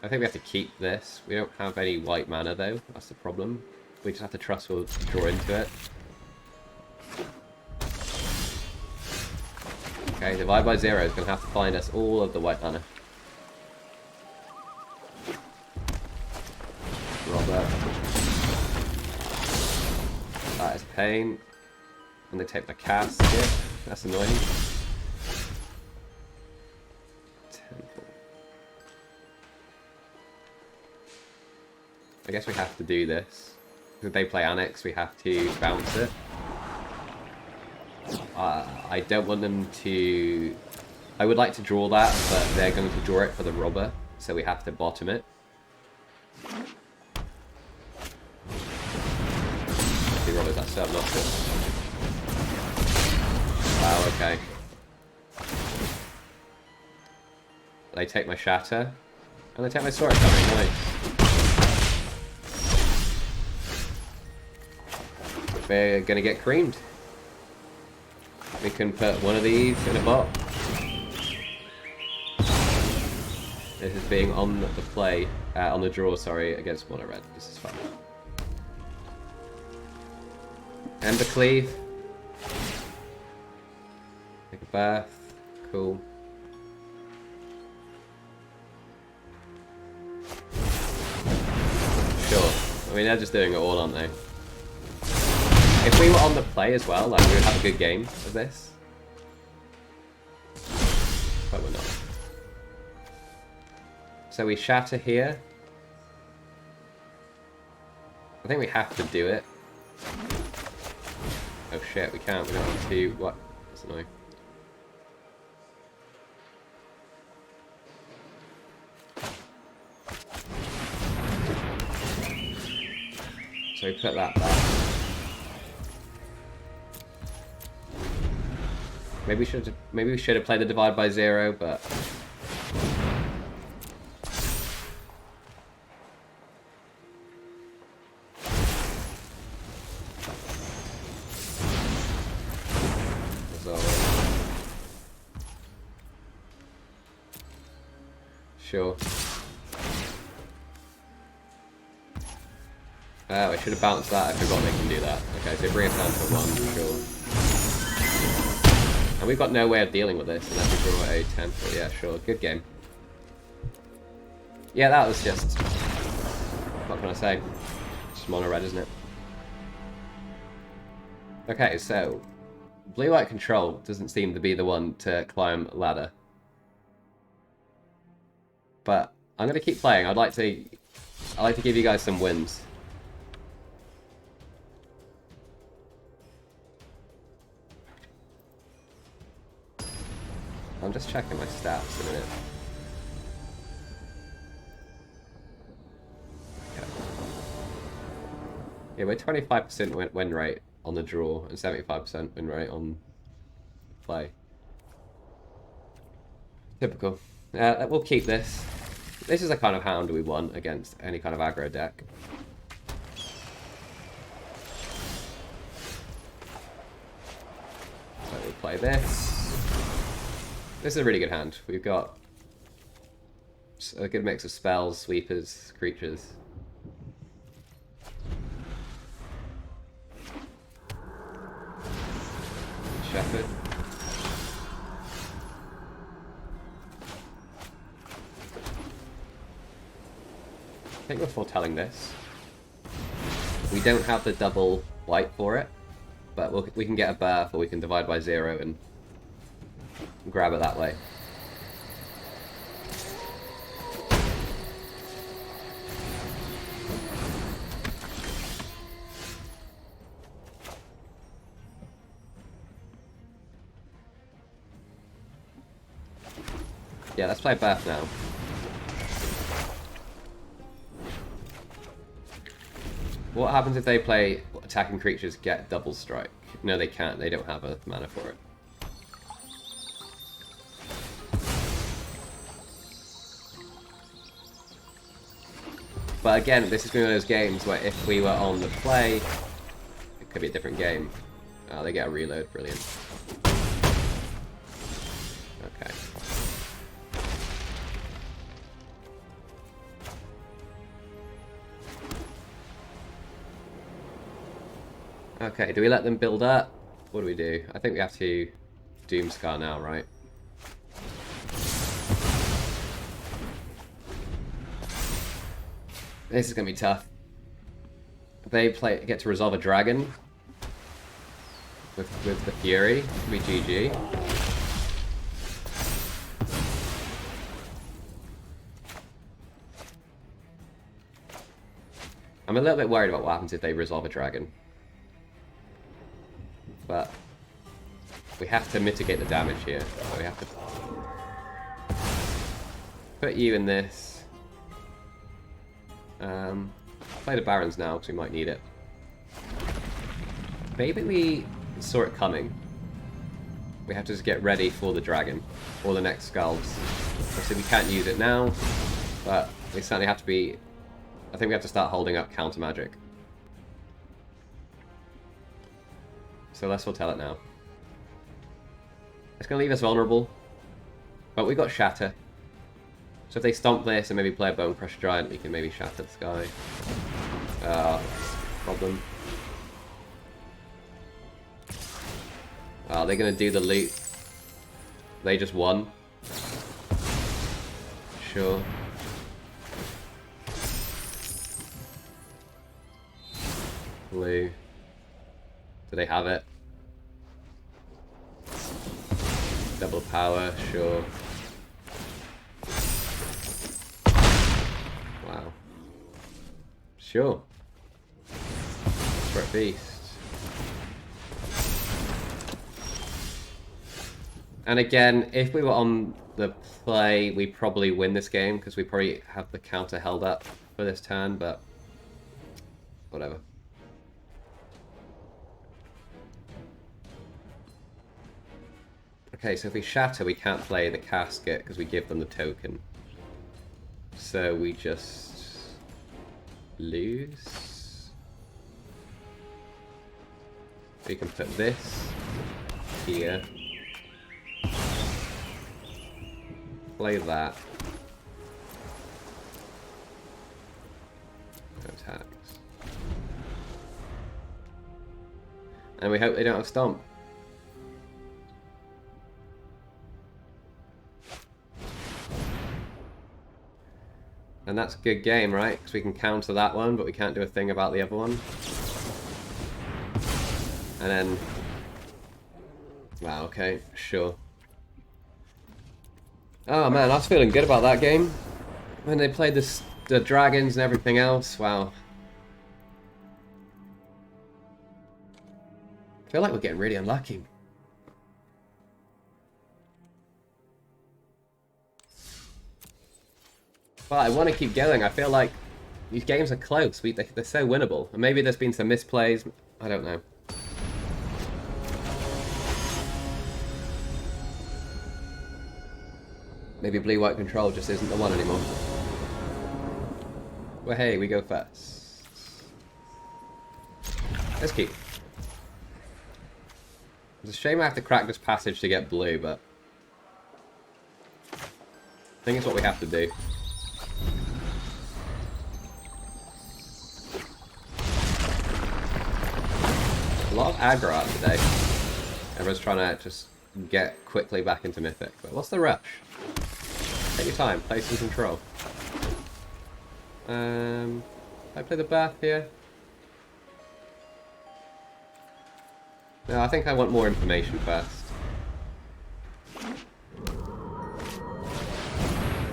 I think we have to keep this. We don't have any white mana though, that's the problem. We just have to trust we'll draw into it. Okay, Divide by 0 is going to have to find us all of the white mana. Robert. That is pain. And they take my casket. That's annoying. Temple. I guess we have to do this. If they play Annex, we have to bounce it. I don't want them to... I would like to draw that, but they're going to draw it for the robber, so we have to bottom it. The robbers, that's so obnoxious. Wow, okay. They take my Shatter, and they take my Sword coming, nice. We're gonna get creamed. We can put one of these in a box. This is being on the play, on the draw, sorry, against mono red. This is fun. Ember Cleave. Take a bath. Cool. Sure. I mean, they're just doing it all, aren't they? If we were on the play as well, like, we would have a good game of this. But we're not. So we Shatter here. I think we have to do it. Oh shit, we can't. We don't have to... What? That's annoying. So we put that back. Maybe we should have played the Divide by 0, but sure. Oh, I should have bounced that. I forgot they can do that. Okay, so bring it down to 1, sure. And we've got no way of dealing with this unless we draw a Temple. Yeah, sure. Good game. Yeah, that was just... What can I say? Just mono red, isn't it? Okay, so... Blue-white control doesn't seem to be the one to climb a ladder. But I'm going to keep playing. I'd like to give you guys some wins. I'm just checking my stats in a minute. Okay. Yeah, we're 25% win rate on the draw and 75% win rate on play. Typical. We'll keep this. This is the kind of hand we want against any kind of aggro deck. So we'll play this. This is a really good hand. We've got a good mix of spells, sweepers, creatures. Shepherd. I think we're foretelling this. We don't have the double white for it, but we can get a birth, or we can divide by 0 and grab it that way. Yeah, let's play birth now. What happens if they play attacking creatures get double strike? No, they can't. They don't have a mana for it. But again, this is one of those games where if we were on the play, it could be a different game. Oh, they get a reload. Brilliant. Okay. Okay, do we let them build up? What do we do? I think we have to Doomskar now, right? This is going to be tough. They get to resolve a dragon with the Fury. It'll be GG. I'm a little bit worried about what happens if they resolve a dragon. But we have to mitigate the damage here. So we have to put you in this. Play the Barrens now because we might need it. Maybe we saw it coming. We have to just get ready for the dragon or the next skulls. Obviously we can't use it now, but we certainly have to be. I think we have to start holding up counter magic. So let's foretell it now. It's going to leave us vulnerable, but we got Shatter. So if they stomp this and maybe play a Bone Crusher Giant, we can maybe Shatter the Sky. Problem. Are they going to do the loot? They just won. Sure. Blue. Do they have it? Double power, sure. Wow. Sure. Threat Beast. And again, if we were on the play, we probably win this game because we probably have the counter held up for this turn, but whatever. Okay, so if we shatter, we can't play the casket because we give them the token. So we just lose. We can put this here. Play that. No attacks. And we hope they don't have Stomp. And that's a good game, right? Because we can counter that one, but we can't do a thing about the other one. And then... Wow, okay, sure. Oh man, I was feeling good about that game. When they played the dragons and everything else, wow. I feel like we're getting really unlucky. But I want to keep going. I feel like these games are close. They're so winnable. And maybe there's been some misplays. I don't know. Maybe blue-white control just isn't the one anymore. Well, hey, we go first. Let's keep. It's a shame I have to crack this passage to get blue, but I think it's what we have to do. A lot of aggro out today. Everyone's trying to just get quickly back into Mythic. But what's the rush? Take your time, play some control. I play the Birth here? No, I think I want more information first.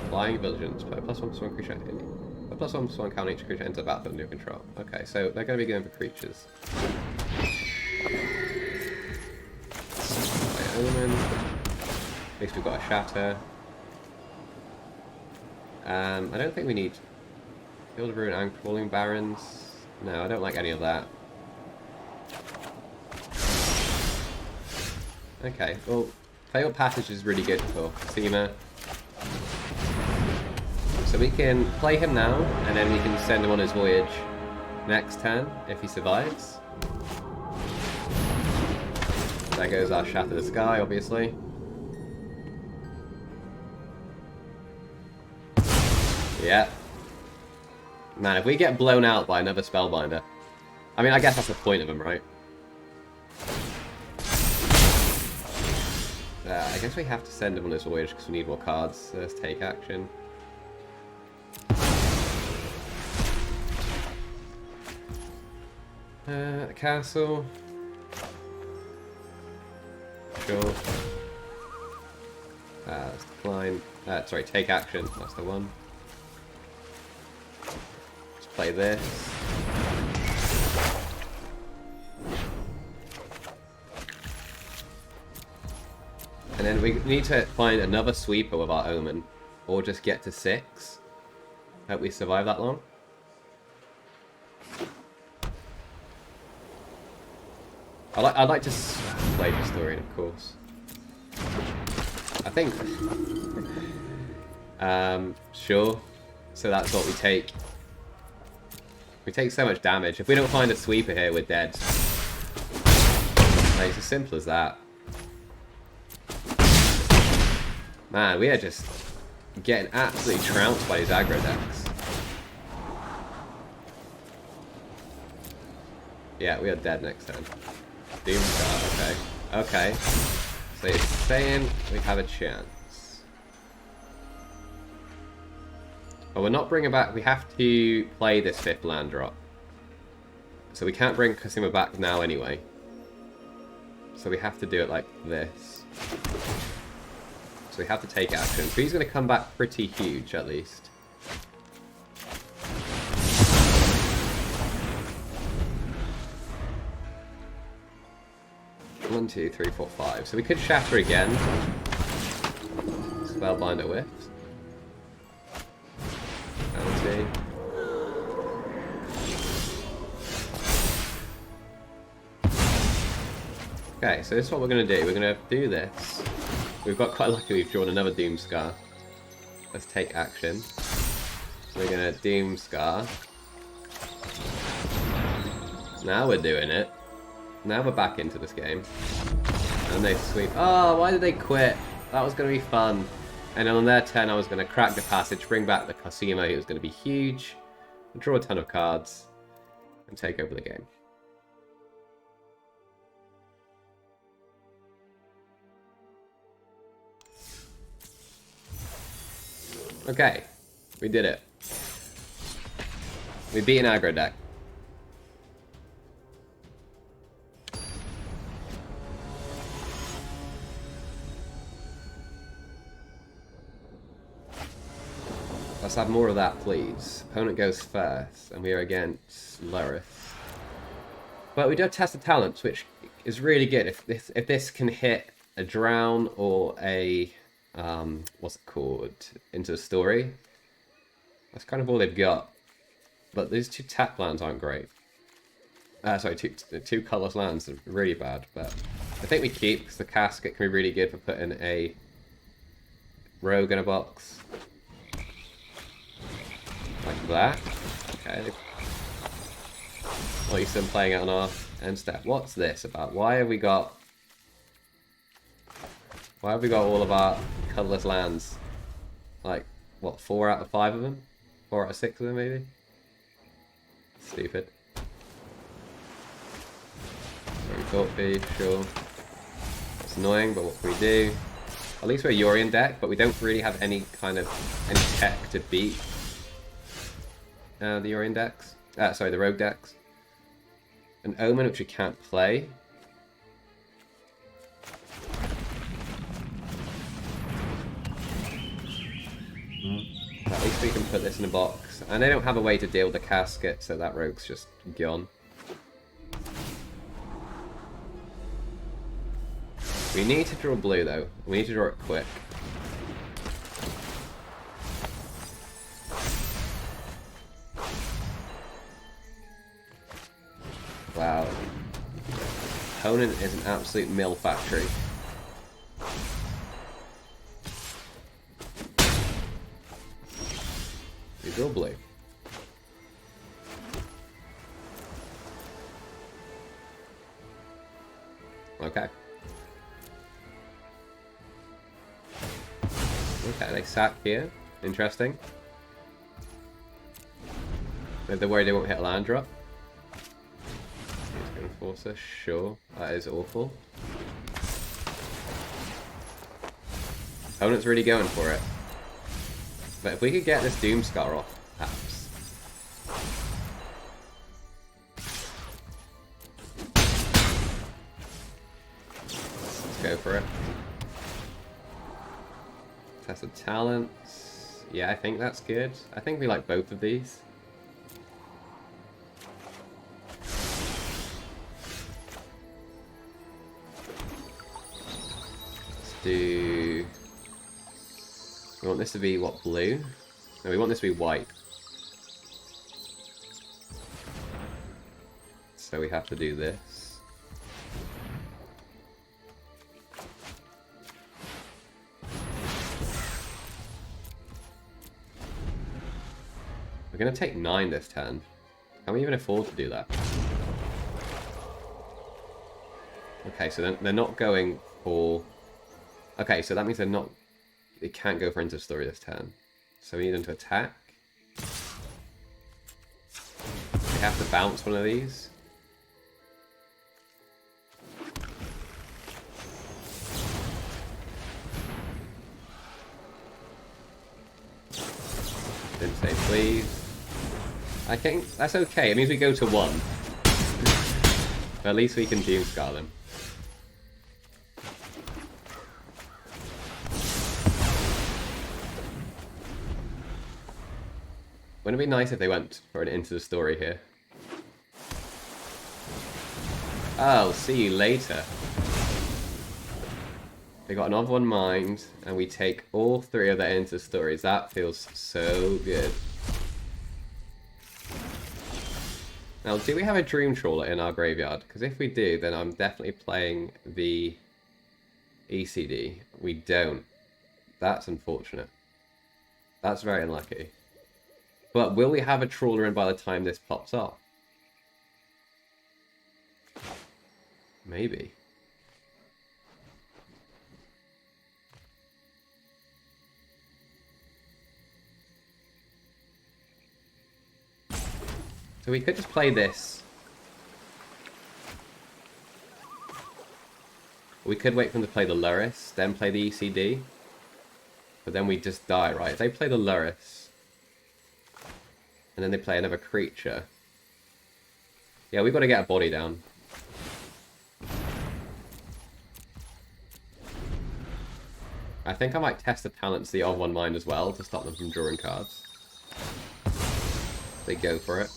Flying Vigilance, play +1/+1 creature. Play +1/+1 count each creature enter the battlefield under your control. Okay, so they're going to be going for creatures. Play Omen. At least we've got a Shatter. I don't think we need Field of Ruin and Crawling Barrens. No, I don't like any of that. Okay, well, Fabled Passage is really good for Cosima. So we can play him now, and then we can send him on his voyage next turn, if he survives. There goes our Shatter the Sky, obviously. Yeah. Man, if we get blown out by another Spellbinder... I mean, I guess that's the point of him, right? I guess we have to send him on his voyage because we need more cards. So let's take action. Castle. Sure. Let's decline. Sorry, take action. That's the one. Let's play this. And then we need to find another sweeper with our Omen, or just get to 6. Hope we survive that long. I'd like to play the story, of course. I think. Sure. So that's what we take. We take so much damage. If we don't find a sweeper here, we're dead. Like, it's as simple as that. Man, we are just getting absolutely trounced by these aggro decks. Yeah, we are dead next turn. Doomskar, okay. Okay. So it's saying we have a chance. But we're not bringing back... We have to play this 5th land drop. So we can't bring Cosima back now anyway. So we have to do it like this. So we have to take action. So he's going to come back pretty huge, at least. One, two, three, four, five. So we could Shatter again. Spellbinder whiffed. Bounty. Okay, so this is what we're going to do. We're going to do this. We've got quite lucky we've drawn another Doomskar. Let's take action. So we're going to Doomskar. Now we're doing it. Now we're back into this game. And they sweep. Oh, why did they quit? That was going to be fun. And then on their turn I was going to crack the passage, bring back the Cosima, who was going to be huge, draw a ton of cards, and take over the game. Okay, we did it. We beat an aggro deck. Let's have more of that, please. Opponent goes first, and we are against Lurith. But we do have Test of Talents, which is really good. If this can hit a Drown or a... what's it called? Into the Story. That's kind of all they've got. But these 2 tap lands aren't great. Sorry, two colorless lands are really bad. But I think we keep, because the Casket can be really good for putting a rogue in a box. Like that. Okay. At least I'm playing it on our end step. What's this about? Why have we got all of our colourless lands? Like, what, 4 out of 5 of them? 4 out of 6 of them, maybe? Stupid. Very thoughtful, sure. It's annoying, but what can we do? At least we're a Yorion deck, but we don't really have any kind of tech to beat the Yorion decks. Sorry, the Rogue decks. An Omen, which we can't play. At least we can put this in a box. And they don't have a way to deal with the casket, so that Rogue's just gone. We need to draw blue, though. We need to draw it quick. Wow. Opponent is an absolute mill factory. We draw blue. Okay. Okay, they sack here. Interesting. They're worried they won't hit a land drop. He's going to force us. Sure. That is awful. Opponent's really going for it. But if we could get this Doomskar off, perhaps. Let's go for it. Test of talents. Yeah, I think that's good. I think we like both of these. Let's do... We want this to be, what, blue? No, we want this to be white. So we have to do this. We're going to take 9 this turn. Can we even afford to do that? Okay, so they're not going for... Okay, so that means they're not... They can't go for End of Story this turn. So we need them to attack. We have to bounce one of these. Didn't say please. I think that's okay. It means we go to 1. But at least we can Doomskar them. Wouldn't it be nice if they went for an Into the Story here? I'll see you later. They got another one mined, and we take all 3 of their Into the Stories. That feels so good. Now, do we have a Dream Trawler in our graveyard? Because if we do, then I'm definitely playing the ECD. We don't. That's unfortunate. That's very unlucky. But will we have a Trawler in by the time this pops off? Maybe. So we could just play this. We could wait for them to play the Luris, then play the ECD. But then we just die, right? If they play the Luris, and then they play another creature. Yeah, we've got to get a body down. I think I might test the talents the odd one mind as well to stop them from drawing cards. They go for it.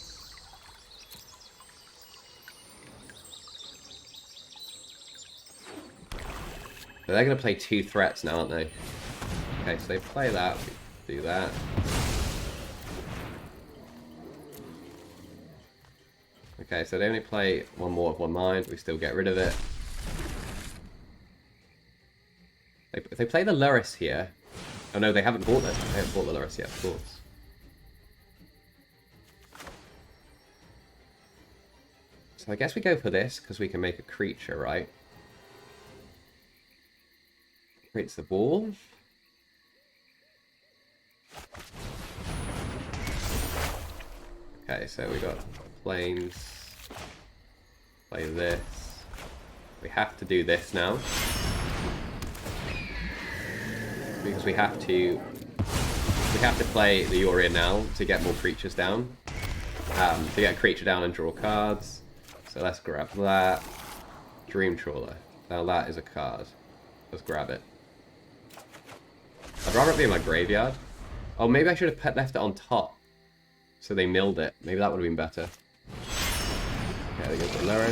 So they're going to play 2 threats now, aren't they? Okay, so they play that, we do that. Okay, so they only play 1 more of one mind, we still get rid of it. If they play the Luris here... Oh no, they haven't bought it. They haven't bought the Luris yet, of course. So I guess we go for this, because we can make a creature, right? Creates the ball. Okay, so we got planes. Play this. We have to do this now. Because we have to play the Yorion now to get more creatures down. to get a creature down and draw cards. So let's grab that. Dream Trawler. Now that is a card. Let's grab it. I'd rather it be in my graveyard. Oh, maybe I should have left it on top. So they milled it. Maybe that would have been better. Okay, there goes the lower.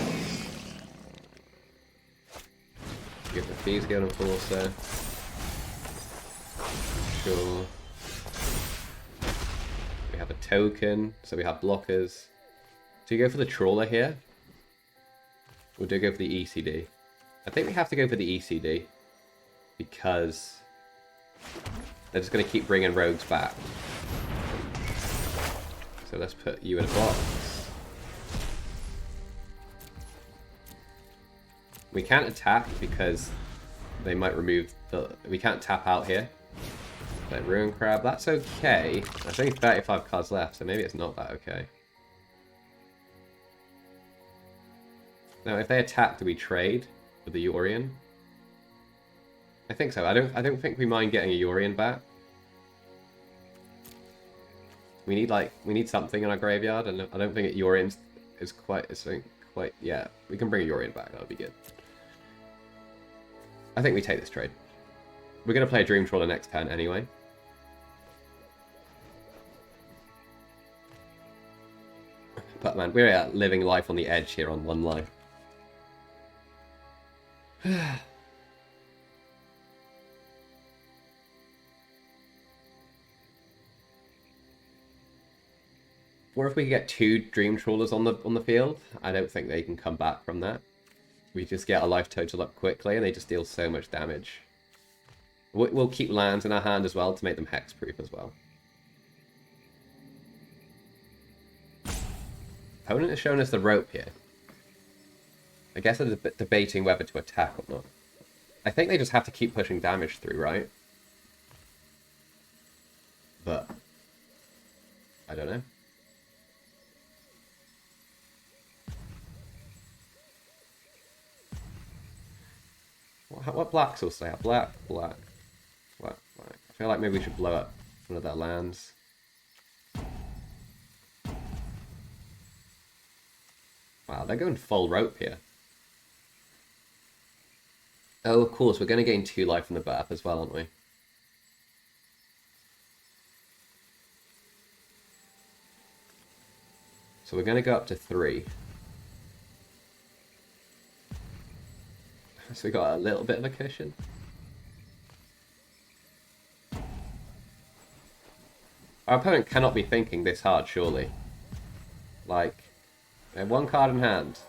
Give the Thieves Guild Enforcer. Sure. We have a token, so we have blockers. Do you go for the Trawler here? Or do you go for the ECD? I think we have to go for the ECD. Because they're just going to keep bringing rogues back. So let's put you in a box. We can't attack because they might remove the... We can't tap out here. But Ruin Crab, that's okay. There's only 35 cards left, so maybe it's not that okay. Now, if they attack, do we trade with the Yorion? I think so. I don't think we mind getting a Yorion back. We need something in our graveyard, and I don't think Yorion is quite yeah. We can bring a Yorion back. That would be good. I think we take this trade. We're gonna play a Dream Trawler next turn anyway. But man, we're living life on the edge here on one life. Or if we get 2 Dream Trawlers on the field, I don't think they can come back from that. We just get our life total up quickly, and they just deal so much damage. We'll keep lands in our hand as well to make them hexproof as well. Opponent has shown us the rope here. I guess they're debating whether to attack or not. I think they just have to keep pushing damage through, right? But I don't know. What blacks will say? Black, black, black, black. I feel like maybe we should blow up one of their lands. Wow, they're going full rope here. Oh, of course, we're going to gain 2 life from the Birth as well, aren't we? So we're going to go up to 3. So we got a little bit of a cushion. Our opponent cannot be thinking this hard, surely. Like, they have 1 card in hand.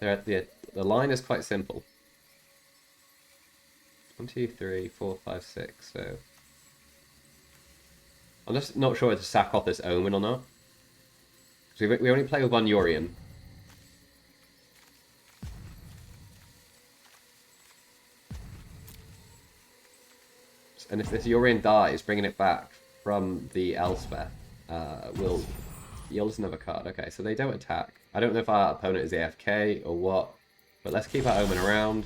The line is quite simple. 1, 2, 3, 4, 5, 6. So I'm just not sure to sack off this Omen or not. Because we only play with 1 Yorion. And if this Yorion dies, bringing it back from the Elspeth, you'll just another card. Okay, so they don't attack. I don't know if our opponent is AFK or what, but let's keep our Omen around.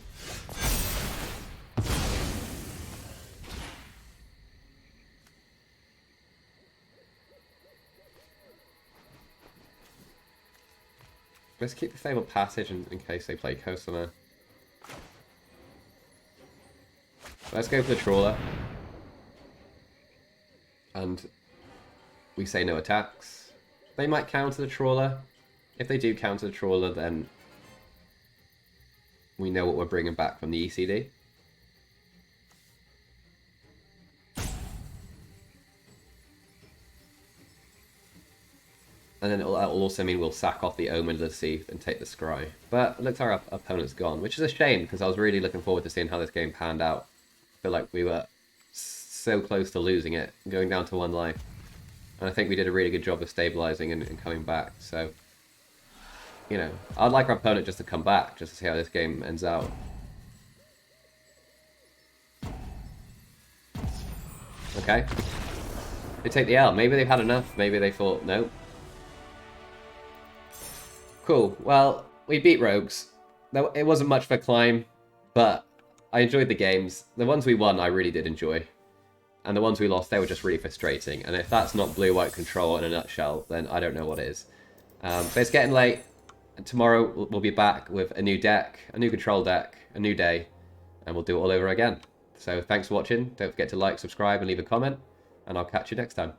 Let's keep the Fabled Passage in case they play Cosima. Let's go for the Trawler. And we say no attacks. They might counter the Trawler. If they do counter the Trawler, then we know what we're bringing back from the ECD. And then that'll also mean we'll sack off the Omen of the Sea and take the Scry. But it looks like our opponent's gone, which is a shame because I was really looking forward to seeing how this game panned out. I feel like we were so close to losing it, going down to 1 life. And I think we did a really good job of stabilizing and coming back. So, you know, I'd like our opponent just to come back, just to see how this game ends out. Okay. They take the L. Maybe they've had enough. Maybe they thought, nope. Cool. Well, we beat Rogues. It wasn't much of a climb, but I enjoyed the games. The ones we won, I really did enjoy. And the ones we lost, they were just really frustrating. And if that's not blue-white control in a nutshell, then I don't know what is. But it's getting late. And tomorrow we'll be back with a new deck, a new control deck, a new day. And we'll do it all over again. So thanks for watching. Don't forget to like, subscribe, and leave a comment. And I'll catch you next time.